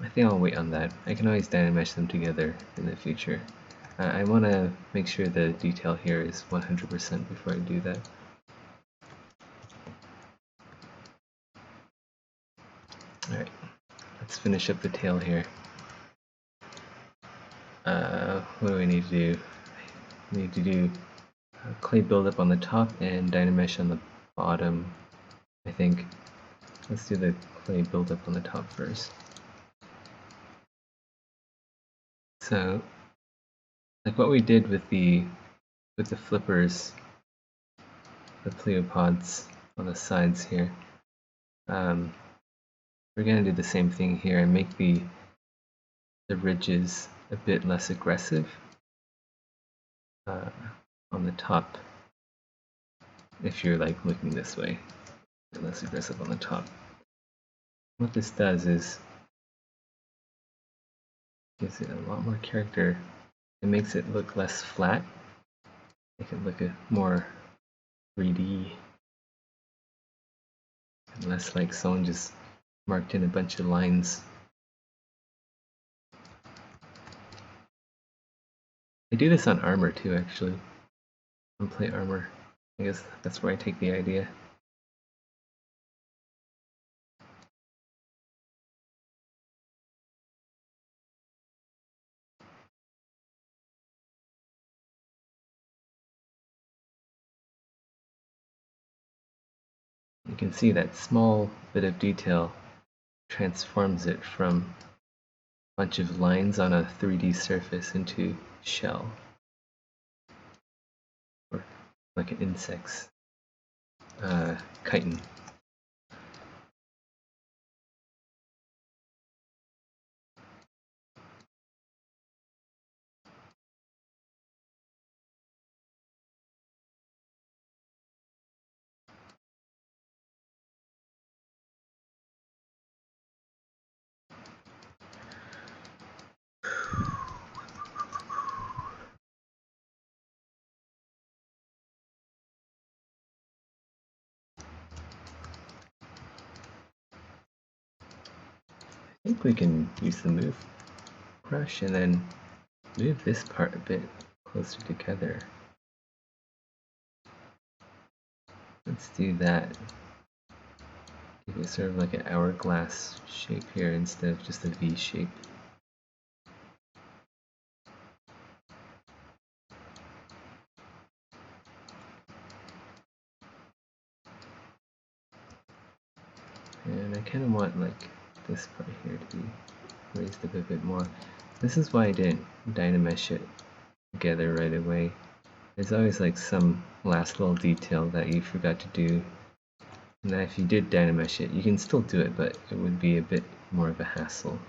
[SPEAKER 1] I think I'll wait on that. I can always Dynamesh them together in the future. I want to make sure the detail here is 100% before I do that. Alright, let's finish up the tail here. What do we need to do? We need to do clay buildup on the top and Dynamesh on the bottom, I think. Let's do the clay buildup on the top first. So, like what we did with the flippers, the pleopods on the sides here, we're going to do the same thing here and make the ridges a bit less aggressive on the top. If you're like looking this way, a bit less aggressive on the top. What this does is gives it a lot more character. It makes it look less flat. Make it look a more 3D and less like someone just marked in a bunch of lines. I do this on armor too, actually. On plate armor. I guess that's where I take the idea. can see that small bit of detail transforms it from a bunch of lines on a 3D surface into shell, or like an insect's chitin. I think we can use the move brush and then move this part a bit closer together. Let's do that. Give it sort of like an hourglass shape here instead of just a V shape. And I kind of want like this part here to be raised up a bit more. This is why I didn't Dynamesh it together right away. There's always like some last little detail that you forgot to do. And then if you did Dynamesh it, you can still do it, but it would be a bit more of a hassle.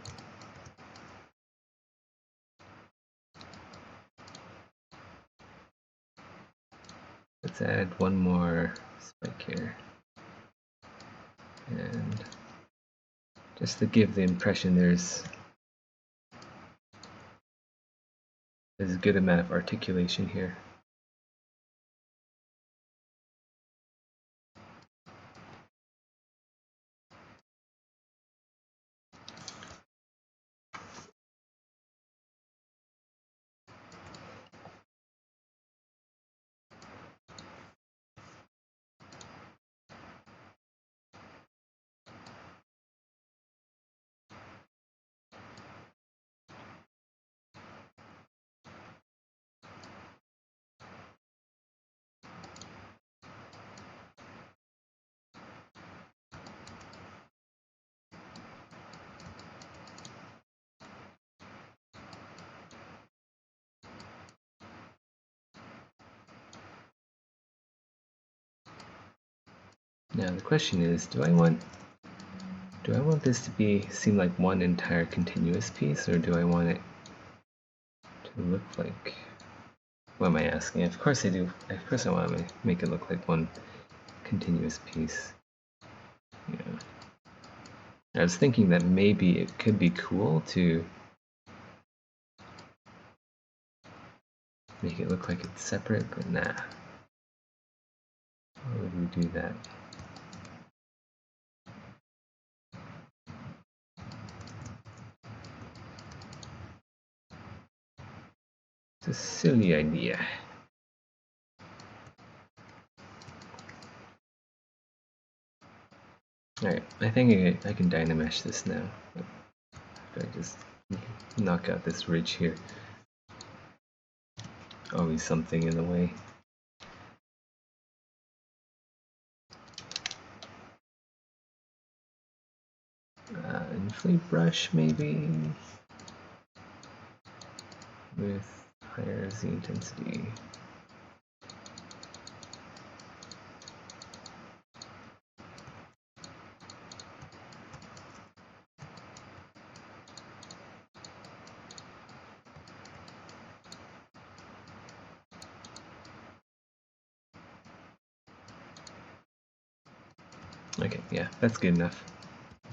[SPEAKER 1] Let's add one more spike here. And just to give the impression there's a good amount of articulation here. Now the question is, do I want this to seem like one entire continuous piece, or do I want it to look like, what am I asking? Of course I do. Of course I want to make it look like one continuous piece. Yeah. I was thinking that maybe it could be cool to make it look like it's separate, but nah. Why would we do that? It's a silly idea. Alright, I think I can Dynamesh this now. If I just knock out this ridge here. Always something in the way. Inflate brush maybe with higher Z intensity. Okay, yeah, that's good enough.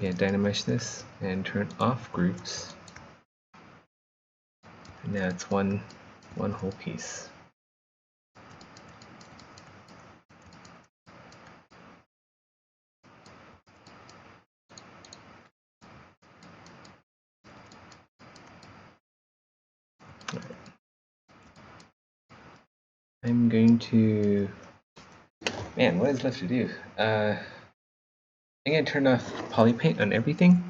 [SPEAKER 1] Yeah, Dynamesh this and turn off groups. And now it's one whole piece. Right. I'm going to, man, what is left to do? I'm going to turn off polypaint on everything,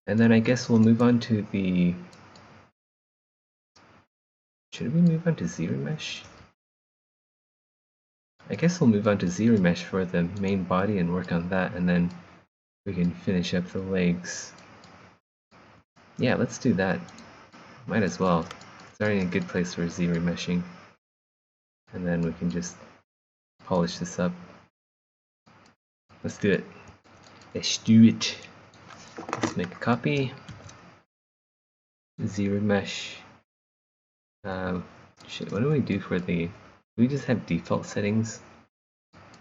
[SPEAKER 1] and then I guess we'll move on to the, should we move on to ZRemesh? I guess we'll move on to ZRemesh for the main body and work on that, and then we can finish up the legs. Yeah, let's do that. Might as well. It's already a good place for ZRemeshing. And then we can just polish this up. Let's do it. Let's do it. Let's make a copy. ZRemesh. Shit, what do we do for the... we just have default settings?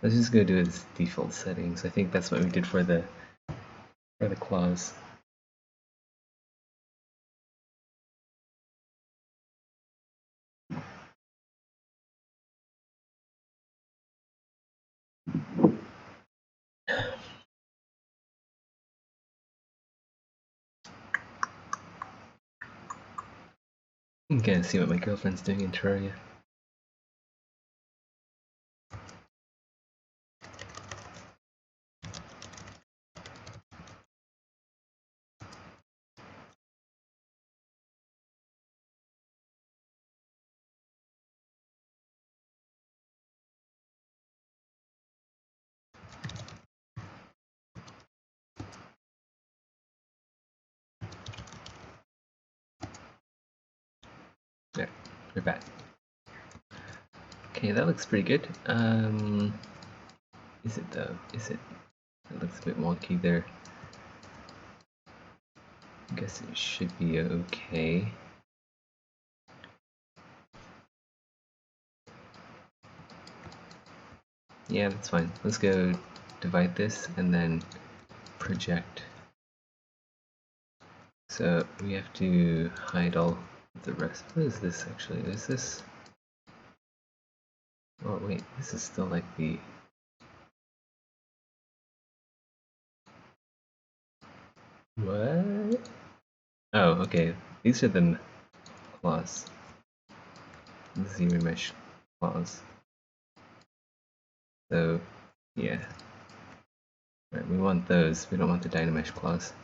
[SPEAKER 1] Let's just go do its default settings. I think that's what we did for the claws. I'm gonna see what my girlfriend's doing in Terraria. There, we're back. Okay, that looks pretty good. Is it though? Is it? It looks a bit wonky there. I guess it should be okay. Yeah, that's fine. Let's go divide this and then project. So we have to hide all the rest. What is this actually? Is this... oh wait, this is still like the... what? Oh, okay. These are the claws. The ZRemesh claws. So, yeah. Right, we want those. We don't want the Dynamesh claws.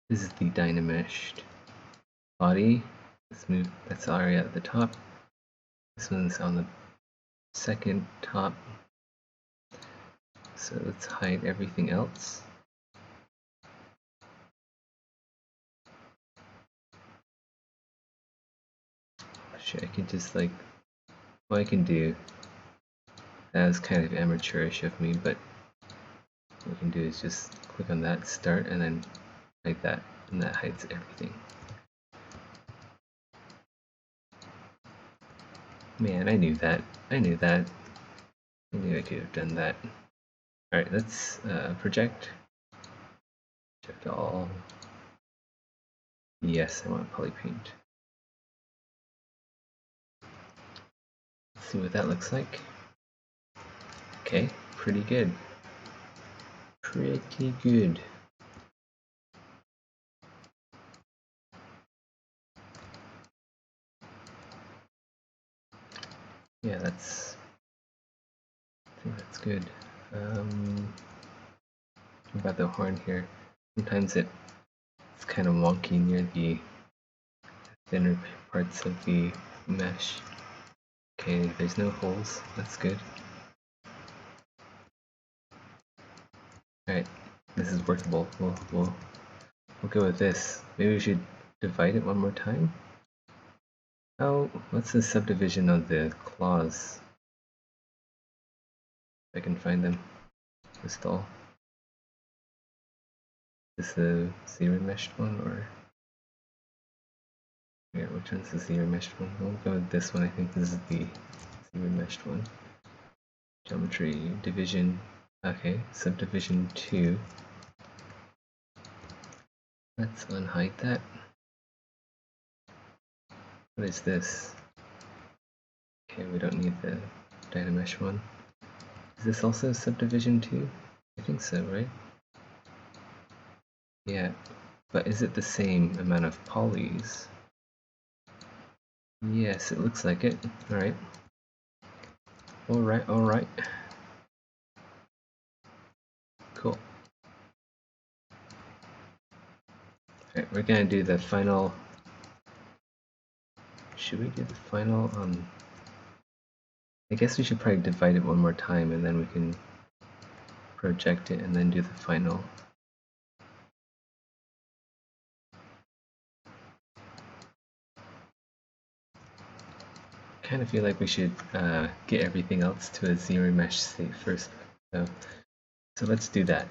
[SPEAKER 1] This is the Dynameshed body. Let's move. That's already at the top. This one's on the second top. So let's hide everything else. Shit, I can just like... what I can do... that was kind of amateurish of me, but what we can do is just click on that, start, and then hide that, and that hides everything. Man, I knew that. I knew that. I knew I could have done that. Alright, let's project. Project all. Yes, I want polypaint. Let's see what that looks like. Okay, pretty good. Pretty good. Yeah, that's... I think that's good. What about the horn here? Sometimes it's kind of wonky near the thinner parts of the mesh. Okay, there's no holes. That's good. Alright, this is workable. We'll go with this. Maybe we should divide it one more time? Oh, what's the subdivision of the claws? If I can find them. Install. Is this the ZRemeshed one, or... yeah, which one's the ZRemeshed one? We'll go with this one. I think this is the ZRemeshed one. Geometry, division. Okay, subdivision 2. Let's unhide that. What is this? Okay, we don't need the Dynamesh one. Is this also subdivision 2? I think so, right? Yeah, but is it the same amount of polys? Yes, it looks like it. Alright. Alright, alright. Cool. Alright, we're gonna do the final... should we do the final on... I guess we should probably divide it one more time and then we can project it and then do the final. Kind of feel like we should get everything else to a zero mesh state first. So let's do that.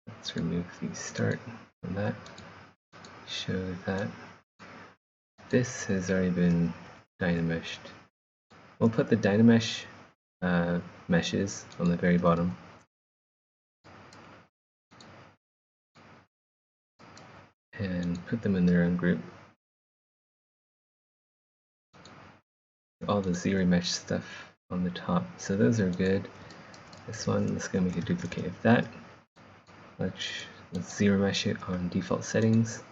[SPEAKER 1] Let's remove the start from that. Show that this has already been dynameshed. We'll put the dynamesh meshes on the very bottom. And put them in their own group. All the zero mesh stuff on the top. So those are good. This one, let's go make a duplicate of that. Let's zero mesh it on default settings.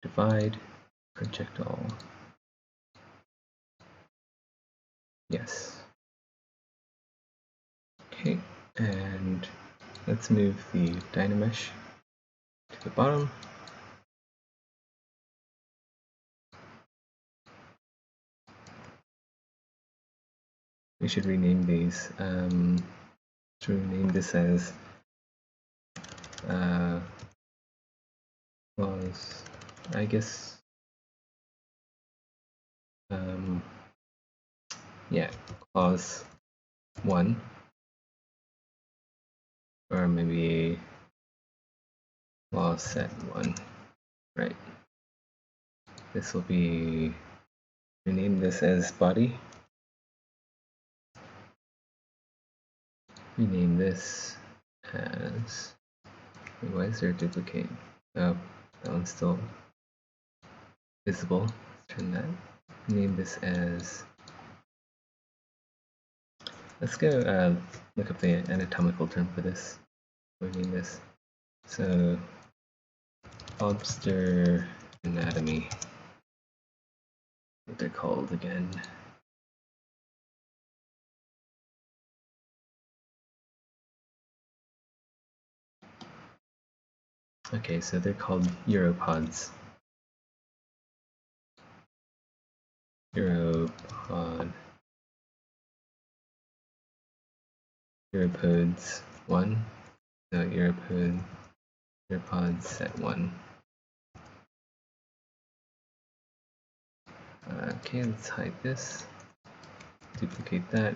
[SPEAKER 1] Divide, project all. Yes. Okay, and let's move the dynamesh to the bottom. We should rename these. To rename this as clause, I guess. Yeah, clause 1, or maybe clause set 1, right? This will be, rename this as body. Rename this as, why is there a duplicate? Oh, that one's still visible. Let's turn that. Name this as, let's go look up the anatomical term for this. Name this. So, lobster anatomy. What they're called again. Okay, so they're called uropods. Uropods 1. So uropods set 1. Okay, let's hide this. Duplicate that.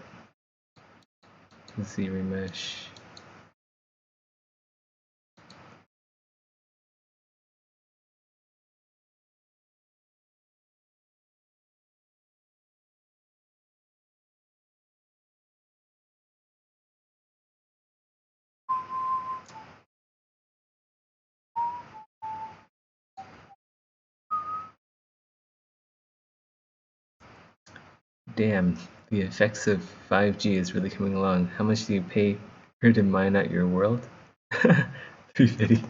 [SPEAKER 1] Zero mesh. Damn, the effects of 5G is really coming along. How much do you pay her to mine out your world? 350.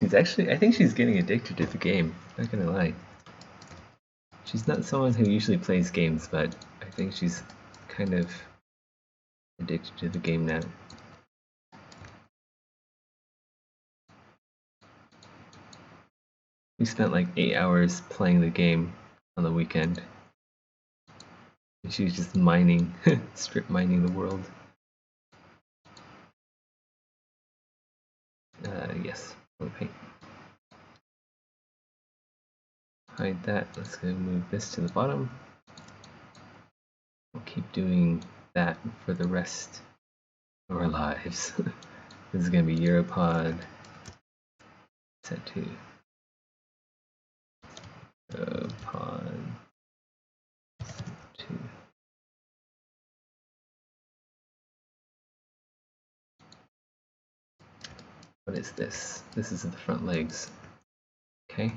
[SPEAKER 1] She's actually, I think she's getting addicted to the game, not gonna lie. She's not someone who usually plays games, but I think she's kind of addicted to the game now. We spent like 8 hours playing the game on the weekend. And she was just mining, strip mining the world. Yes, okay. Hide that. Let's go move this to the bottom. We'll keep doing that for the rest of our lives. This is going to be Europod set 2. Europod set 2. What is this? This is the front legs. Okay.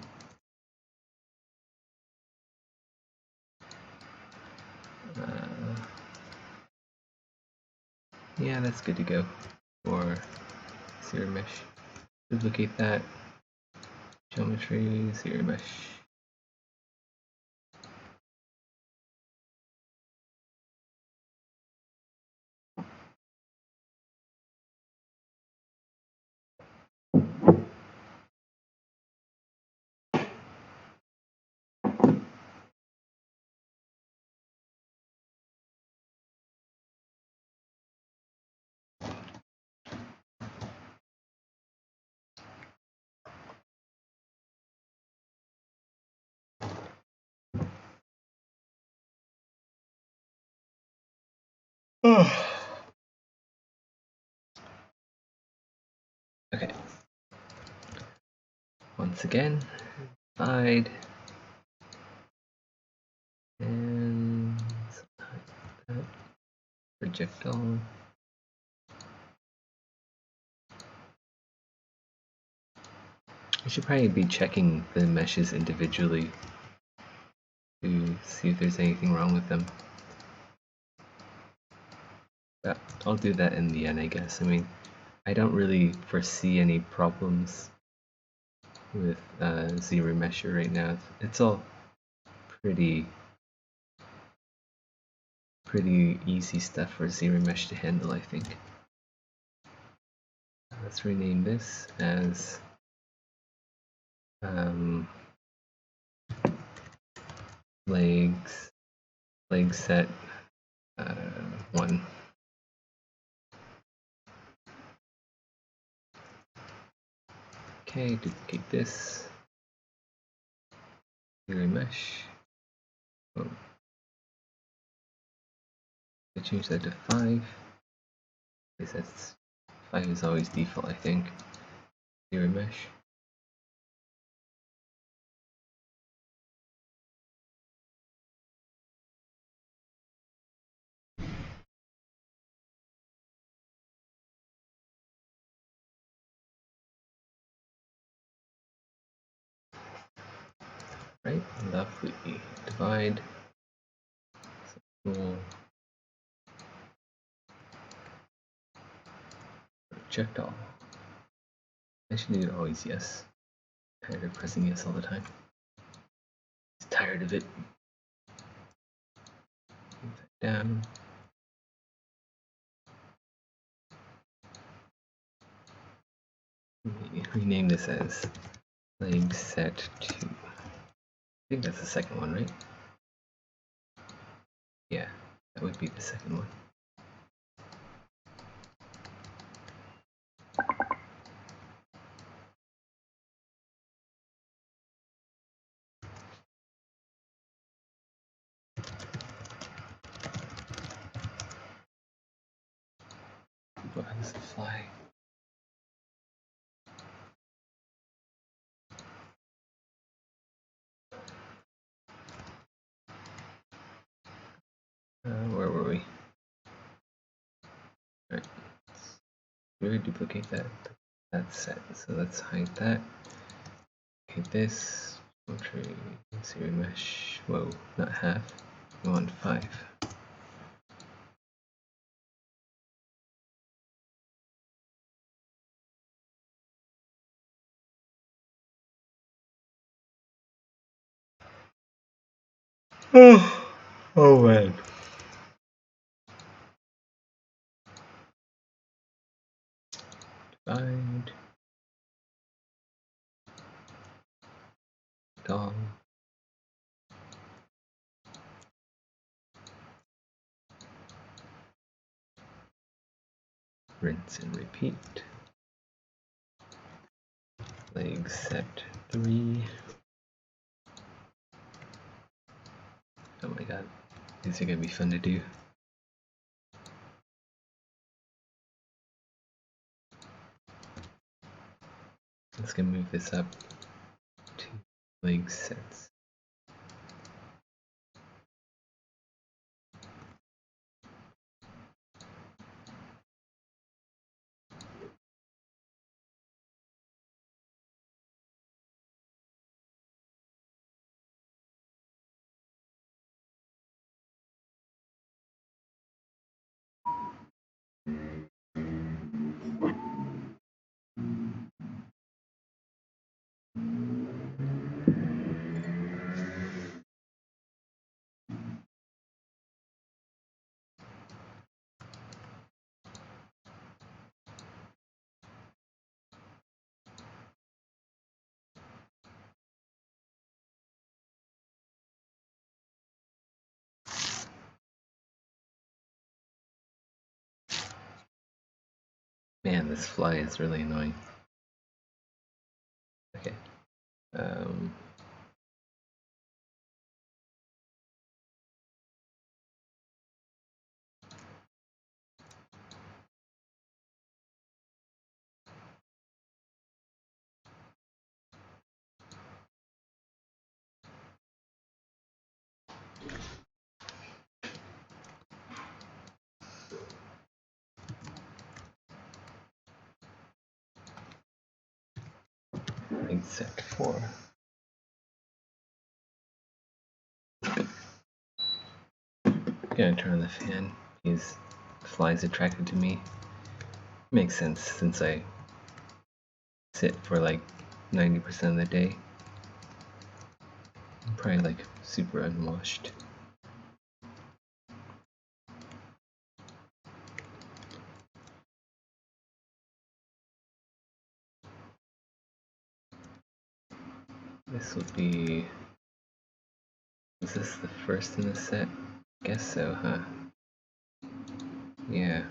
[SPEAKER 1] Yeah, that's good to go for zero mesh. Duplicate that. Geometry, zero mesh. Okay. Once again, divide and that. Project all. I should probably be checking the meshes individually to see if there's anything wrong with them. But I'll do that in the end, I guess. I mean, I don't really foresee any problems with ZRemesher right now. It's all pretty easy stuff for ZRemesh to handle, I think. Let's rename this as leg set 1. Okay, duplicate this. ZRemesh. Oh. I change that to 5. Because that's 5 is always default, I think. ZRemesh. Right, lovely. Divide. We'll project all. I should do always yes. Tired of pressing yes all the time. Just tired of it. Move that down. Rename this as leg set 2. I think that's the second one, right? Yeah, that would be the second one. Why does it fly? Where were we? Alright. Really duplicate that. That's set. So let's hide that. Okay, this. Zero mesh. Whoa, not half. We want 5. Oh man. Divide. Dog. Rinse and repeat. Leg set 3. Oh my god. These are gonna be fun to do. Let's go move this up to leg sets. Man, this fly is really annoying. Okay. Exec 4. Gonna turn on the fan. These flies attracted to me. Makes sense since I sit for like 90% of the day. I'm probably like super unwashed. This will be... Is this the first in the set? Guess so, huh? Yeah.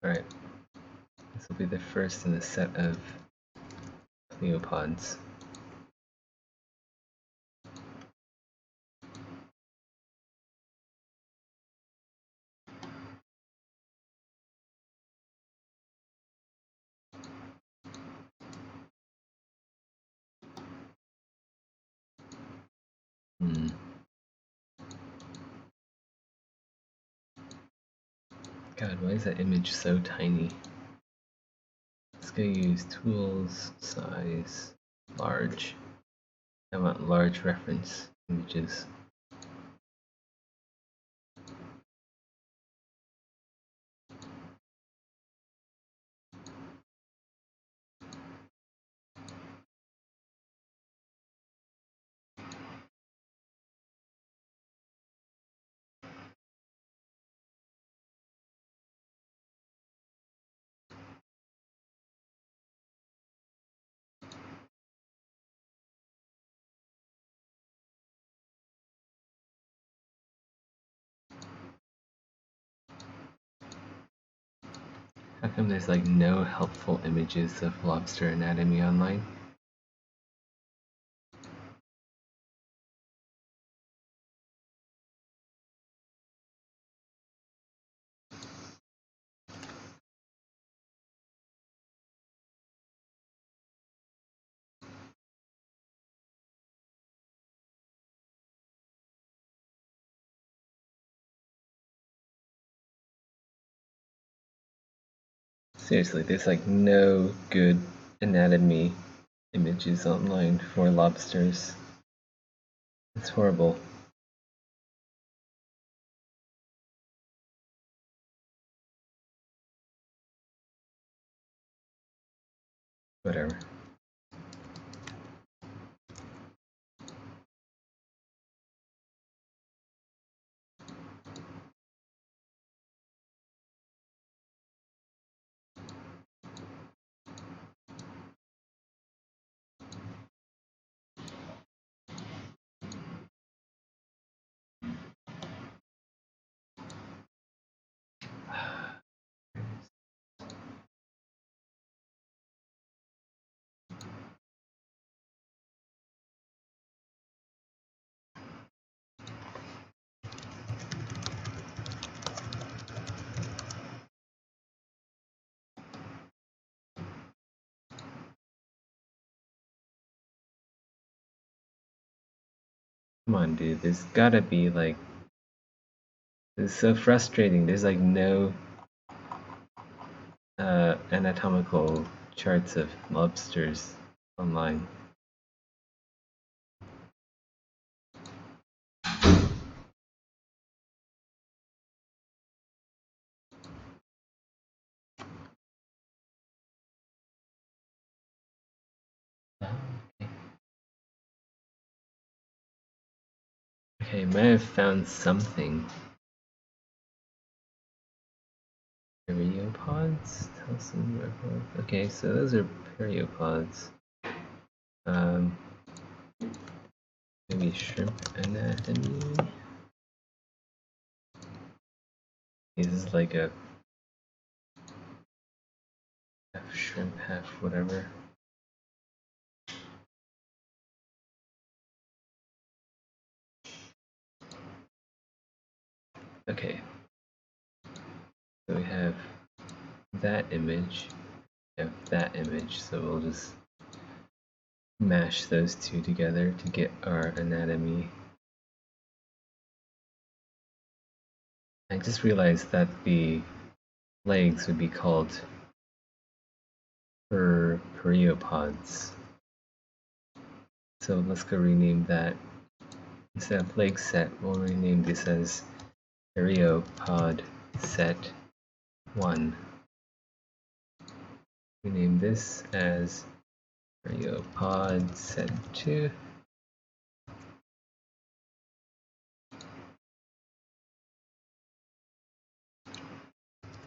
[SPEAKER 1] Alright. This will be the first in the set of pleopods. God, why is that image so tiny? Let's go use tools, size, large. I want large reference images. How come there's like no helpful images of lobster anatomy online? Seriously, there's like no good anatomy images online for lobsters. It's horrible. Whatever. Come on, dude. There's gotta be like... It's so frustrating. There's like no anatomical charts of lobsters online. Okay, might have found something. Periopods? Okay, so those are periopods. Maybe shrimp anatomy. This is like a shrimp, half whatever. Okay, so we have that image, we have that image, so we'll just mash those two together to get our anatomy. I just realized that the legs would be called periopods. So let's go rename that. Instead of leg set, we'll rename this as periopod set 1. Rename this as periopod set 2.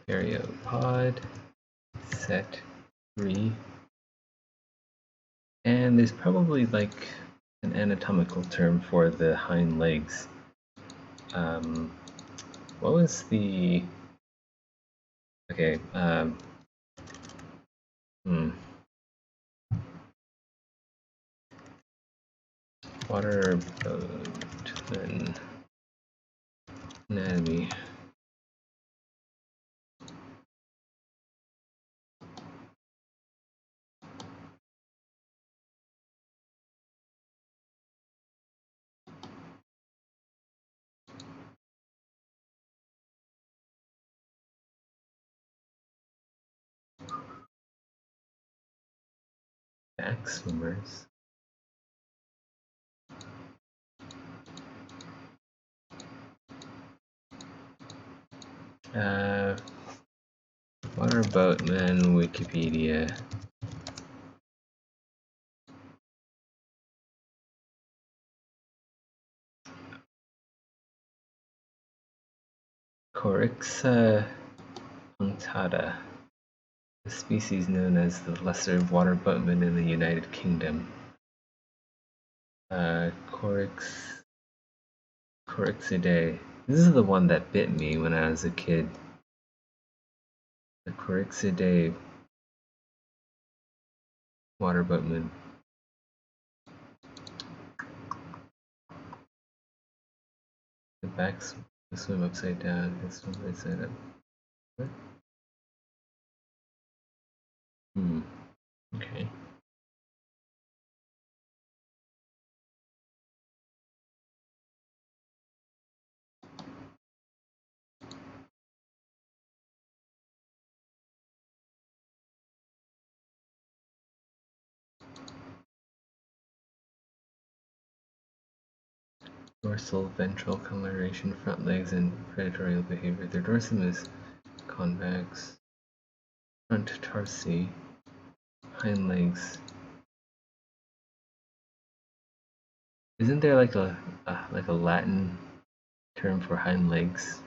[SPEAKER 1] Periopod set 3. And there's probably like an anatomical term for the hind legs. What was the... Okay, water boatman anatomy. Back swimmers. Water boatman Wikipedia. Corixa punctata, a species known as the lesser water boatman in the United Kingdom. Corixidae. This is the one that bit me when I was a kid. The Corixidae water boatman. The backs swim upside down and swim right side up. What? Okay. Dorsal ventral coloration, front legs, and predatorial behavior. Their dorsum is convex. Front tarsi, hind legs. Isn't there like a Latin term for hind legs?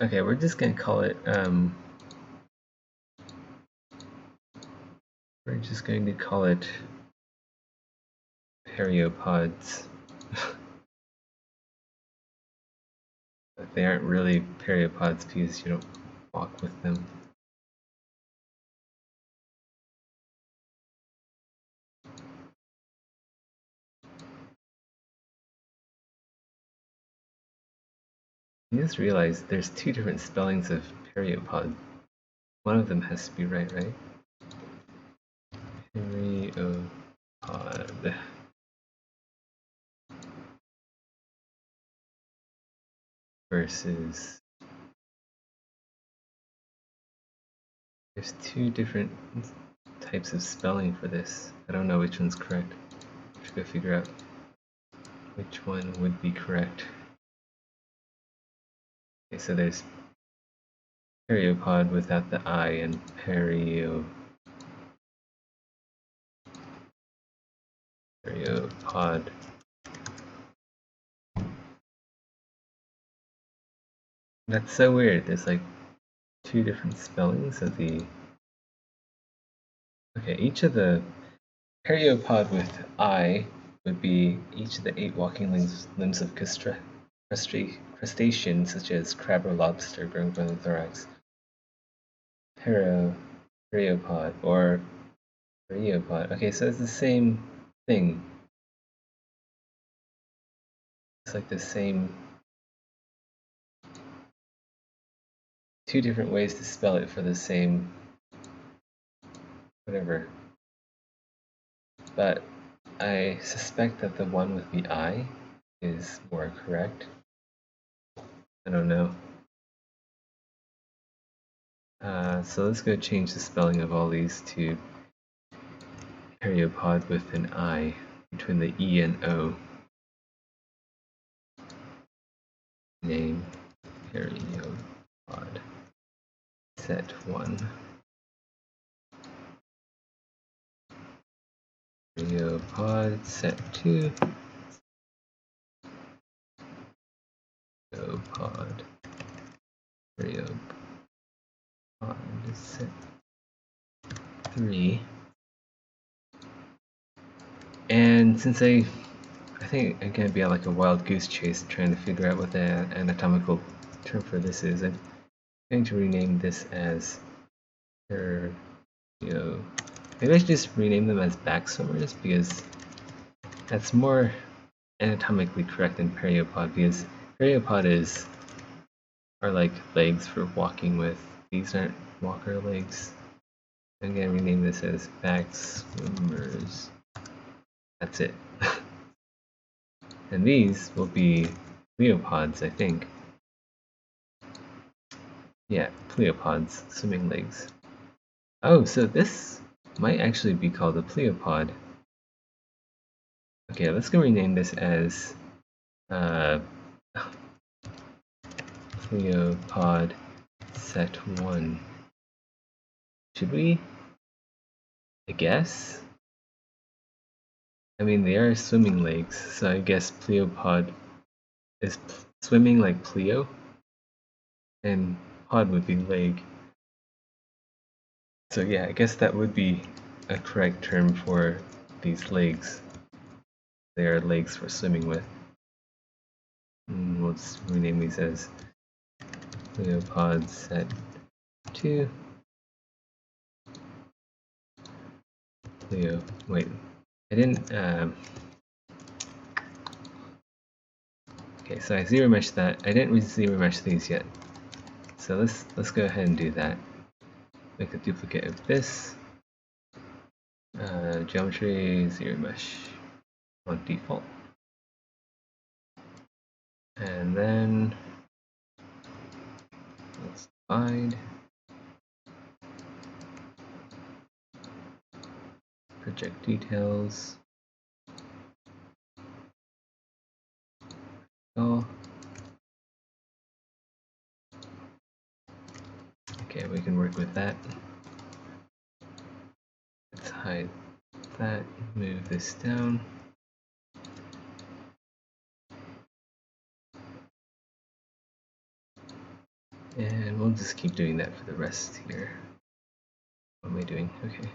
[SPEAKER 1] Okay, we're just gonna call it we're just going to call it periopods. But they aren't really periopods because you don't walk with them. I just realized there's two different spellings of periopod. One of them has to be right, right? Periopod. Versus... There's two different types of spelling for this. I don't know which one's correct. I should go figure out which one would be correct. Okay, so there's Periopod without the I and periopod That's so weird. There's like two different spellings of the. Okay, each of the periopod with I would be each of the 8 walking limbs of crustaceans such as crab or lobster growing from the thorax. Periopod or periopod. Okay, so it's the same thing. It's like the same. Two different ways to spell it for the same. Whatever. But I suspect that the one with the I is more correct. I don't know. So let's go change the spelling of all these to periopod with an I between the E and O. Name periopod. Set 1. Periopod set 2. Periopod. Periopod set 3. And since I think I'm going to be on like a wild goose chase trying to figure out what the anatomical term for this is, I'm going to rename this as maybe I should just rename them as back swimmers because that's more anatomically correct than periopod, because periopod are like legs for walking with. These aren't walker legs. I'm gonna rename this as back swimmers. That's it. And these will be pleopods, I think. Yeah, pleopods, swimming legs. Oh, so this might actually be called a pleopod. Okay, let's go rename this as pleopod set 1. Should we? I guess? I mean, they are swimming legs, so I guess pleopod is swimming like pleo, and pod would be leg. So yeah, I guess that would be a correct term for these legs. They are legs for swimming with. And we'll just rename these as pleopod set 2. Wait, I didn't, okay, so I zero meshed that. I didn't zero mesh these yet. So let's go ahead and do that. Make a duplicate of this. Geometry zero mesh on default. And then let's divide. Project details. Oh. Okay, we can work with that. Let's hide that, move this down. And we'll just keep doing that for the rest here. What am I doing? Okay.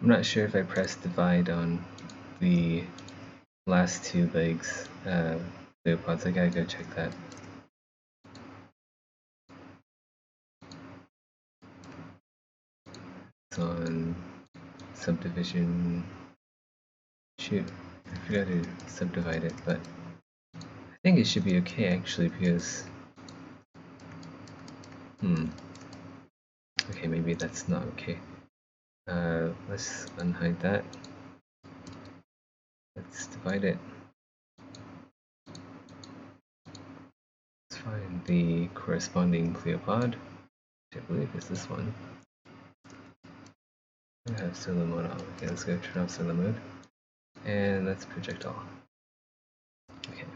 [SPEAKER 1] I'm not sure if I pressed divide on the last two legs. Leopods, I gotta go check that. It's on subdivision. Shoot, I forgot to subdivide it, but I think it should be okay actually because. Okay, maybe that's not okay. Let's unhide that. Let's divide it. Let's find the corresponding Cleopod, which I believe is this one. I have solo mode on. Okay, let's go turn off solo mode. And let's project all. Okay.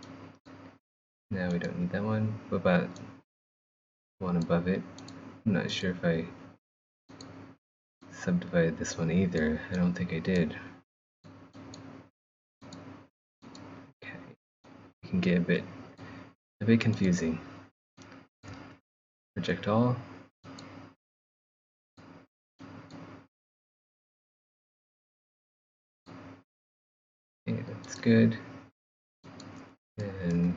[SPEAKER 1] Now we don't need that one. What about one above it? I'm not sure if I subdivided this one either. I don't think I did. Okay. It can get a bit confusing. Project all. Okay, that's good. And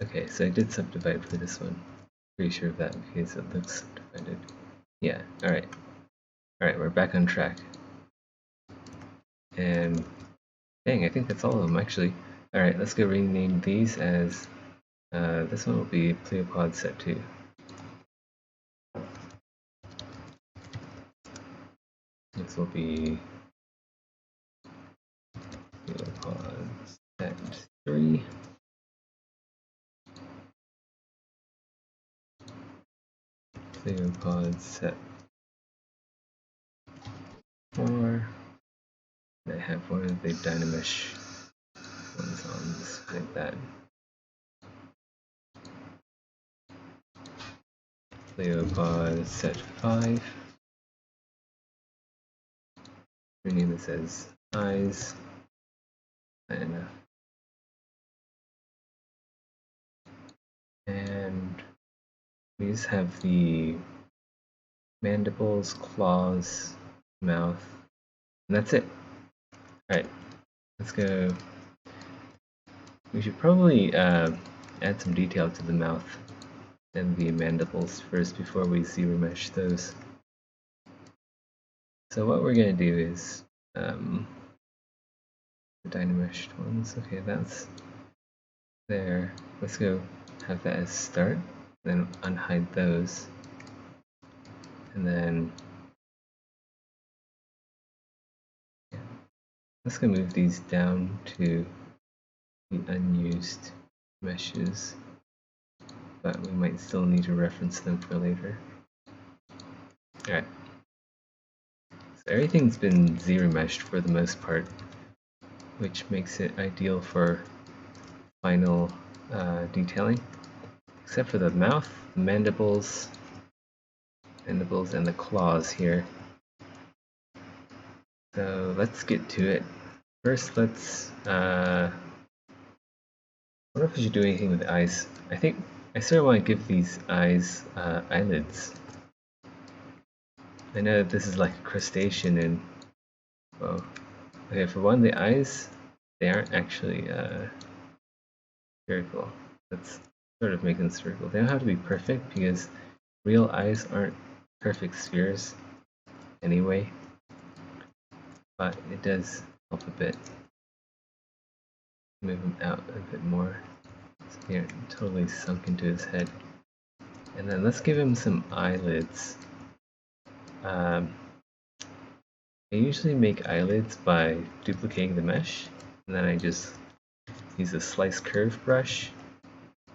[SPEAKER 1] okay, so I did subdivide for this one. Pretty sure of that because it looks subdivided. Yeah, alright. Alright, we're back on track. And dang, I think that's all of them actually. Alright, let's go rename these as this one will be Pleopod set 2. This will be Pleopod set 3. Pleopod set 4. I have one of the Dynamesh ones on this like that. Pleopod set 5. Rename this as eyes. Not enough. And we just have the mandibles, claws, mouth, and that's it. Alright, let's go. We should probably add some detail to the mouth and the mandibles first before we zero mesh those. So what we're going to do is the Dynameshed ones. Okay, that's there. Let's go have that as start, then unhide those, and then let's go move these down to the unused meshes, but we might still need to reference them for later. Alright. So everything's been zero meshed for the most part, which makes it ideal for final detailing, except for the mouth, the mandibles, and the claws here. So let's get to it. First, let's. I wonder if we should do anything with the eyes. I think I sort of want to give these eyes eyelids. I know that this is like a crustacean, and well, okay. For one, the eyes they aren't actually spherical. Let's sort of make them spherical. They don't have to be perfect because real eyes aren't perfect spheres anyway, but it does help a bit. Move him out a bit more so they aren't totally sunk into his head. And then let's give him some eyelids. I usually make eyelids by duplicating the mesh, and then I just use a slice curve brush,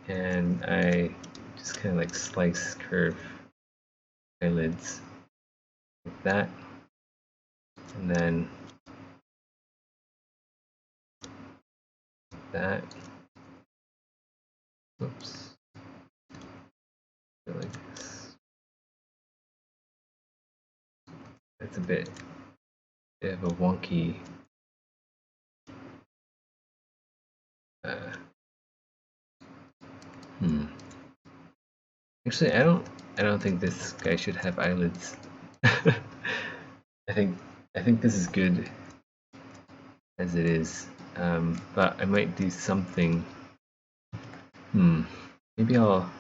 [SPEAKER 1] and I just kind of like slice curve eyelids like that, and then that. Oops. Like this. That's a bit of a wonky Actually, I don't think this guy should have eyelids. I think I think this is good as it is, but I might do something. Maybe I'll.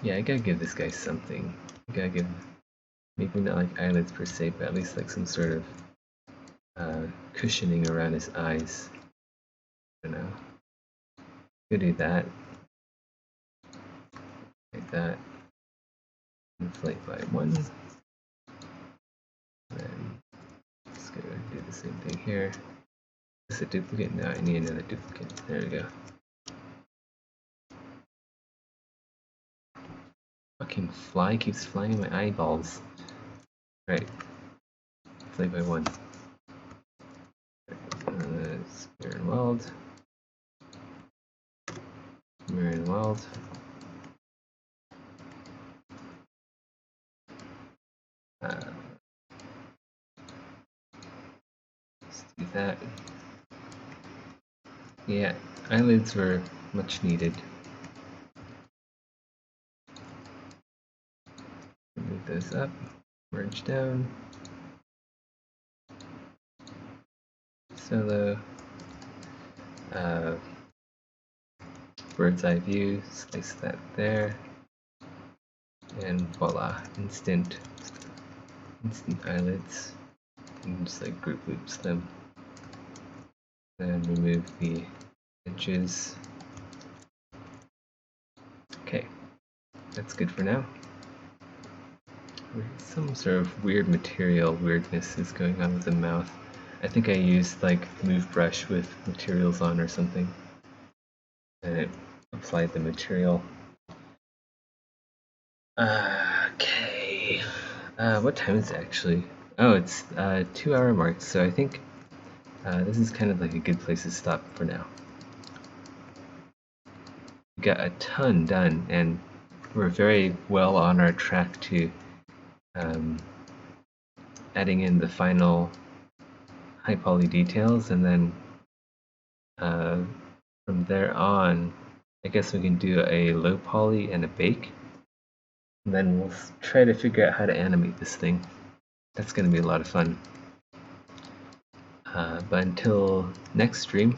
[SPEAKER 1] Yeah, I gotta give this guy something. I gotta give, maybe not like eyelids per se, but at least like some sort of cushioning around his eyes. I don't know. Could do that. Like that. Inflate by 1. Then just gonna do the same thing here. Is it a duplicate? No, I need another duplicate. There we go. Fucking fly keeps flying in my eyeballs. Right. Inflate by 1. Spear and weld. Spear and weld. Let's do that. Yeah, eyelids were much needed. Move those up, merge down. Solo. Bird's eye view, slice that there. And voila, instant eyelids. And just like group loops them. Then remove the edges. Okay, that's good for now. Some sort of weird material weirdness is going on with the mouth. I think I used like move brush with materials on or something. And it applied the material. Okay. What time is it actually? Oh, it's 2-hour mark, so I think this is kind of like a good place to stop for now. We got a ton done, and we're very well on our track to adding in the final high poly details, and then from there on, I guess we can do a low poly and a bake. And then we'll try to figure out how to animate this thing. That's going to be a lot of fun. But until next stream,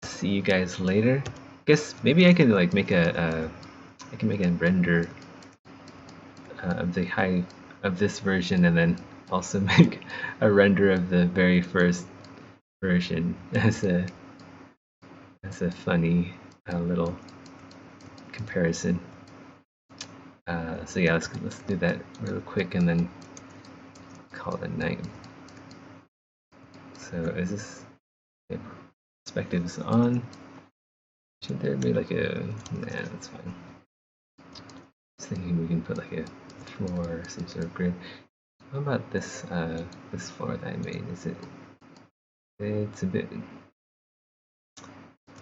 [SPEAKER 1] see you guys later. Guess maybe I can like make a render of this version, and then also make a render of the very first version as a funny little comparison. So yeah, let's do that real quick and then call it a night. So is this perspective is on? Should there be like a nah, that's fine. Just thinking we can put like a floor, some sort of grid. How about this this floor that I made? Is it? It's a bit.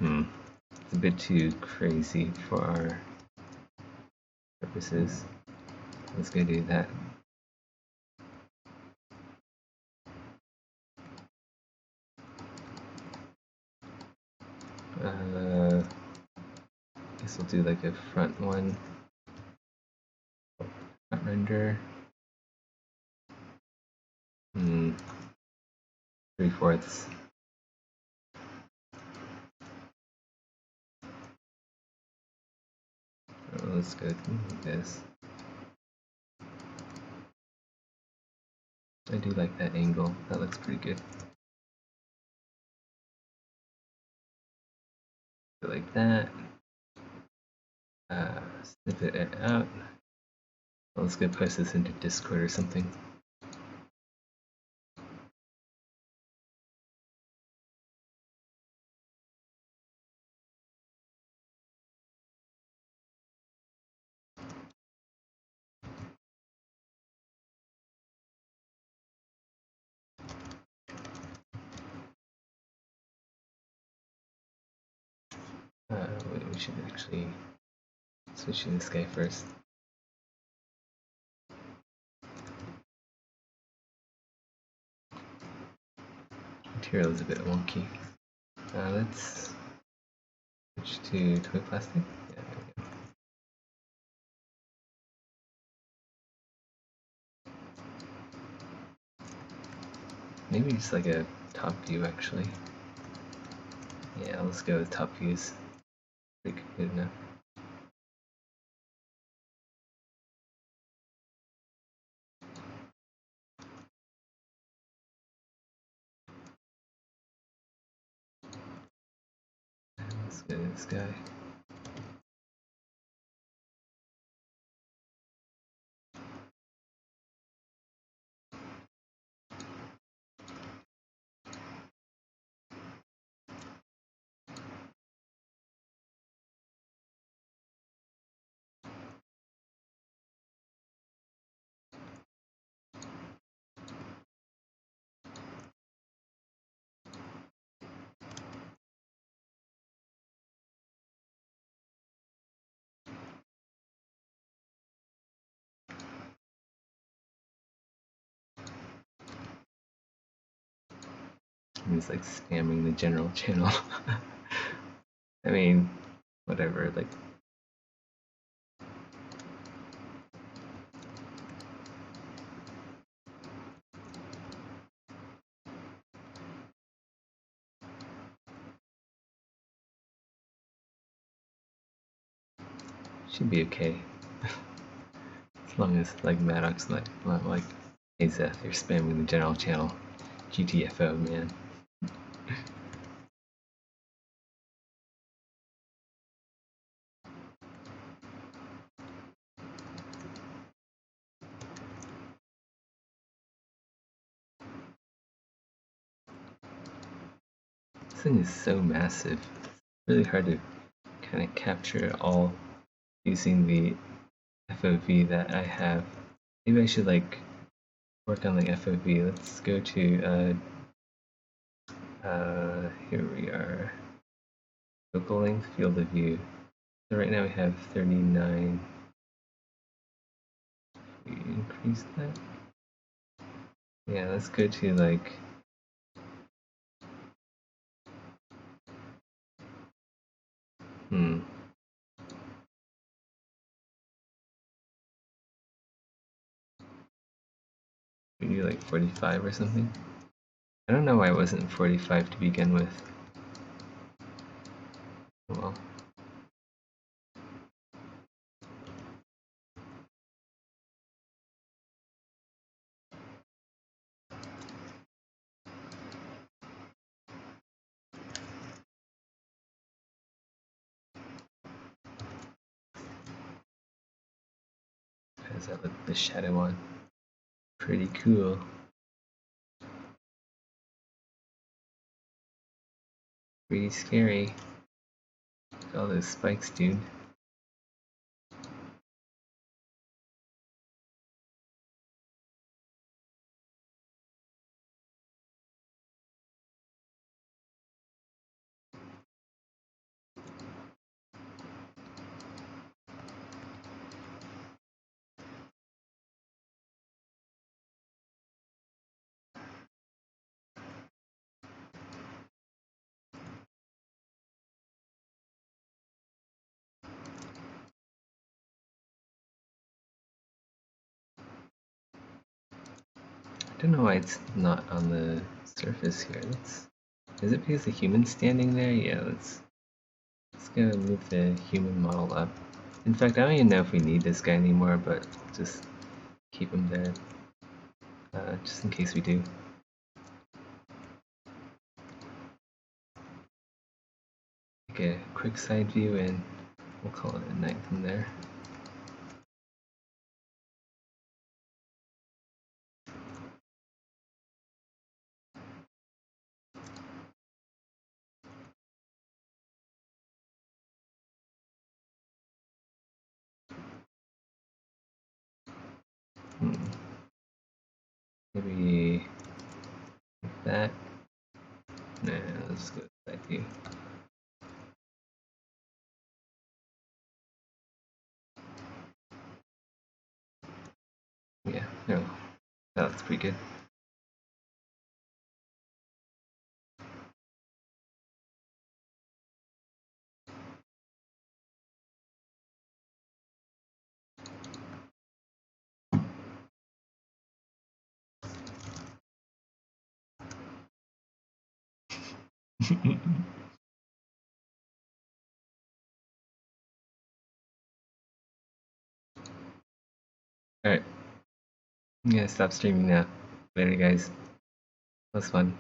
[SPEAKER 1] It's a bit too crazy for our purposes. Let's go do that. Guess we'll do like a front one. Front render. 3/4. Oh, let's go like this. I do like that angle. That looks pretty good. Go like that. Snippet it out. Well, let's go post this into Discord or something. Wait, we should actually switch to this guy first. Material is a bit wonky. Let's switch to toy plastic. Yeah, there we go. maybe just like a top view actually. Yeah, let's go with top views. Pretty good enough. Let's go to this guy. He's like spamming the general channel. I mean, whatever, like. Should be okay. As long as like Maddox not like, hey Zeth, you're spamming the general channel. GTFO, man. This thing is so massive. It's really hard to kind of capture it all using the FOV that I have. Maybe I should like work on the FOV. Let's go to here we are. Focal length, field of view. So right now we have 39. We increase that. Yeah, let's go to like maybe like 45 or something. I don't know why it wasn't 45 to begin with. Oh well. Has that with the shadow on? Pretty cool. Pretty scary. Look at all those spikes, dude. I don't know why it's not on the surface here. Is it because the human's standing there? Yeah, let's go move the human model up. In fact, I don't even know if we need this guy anymore, but just keep him there. Just in case we do. Take a quick side view and we'll call it a night from there. Maybe like that. Nah, let's go side view. Yeah, no, that looks pretty good. Alright. I'm gonna stop streaming now. Later, guys. That was fun.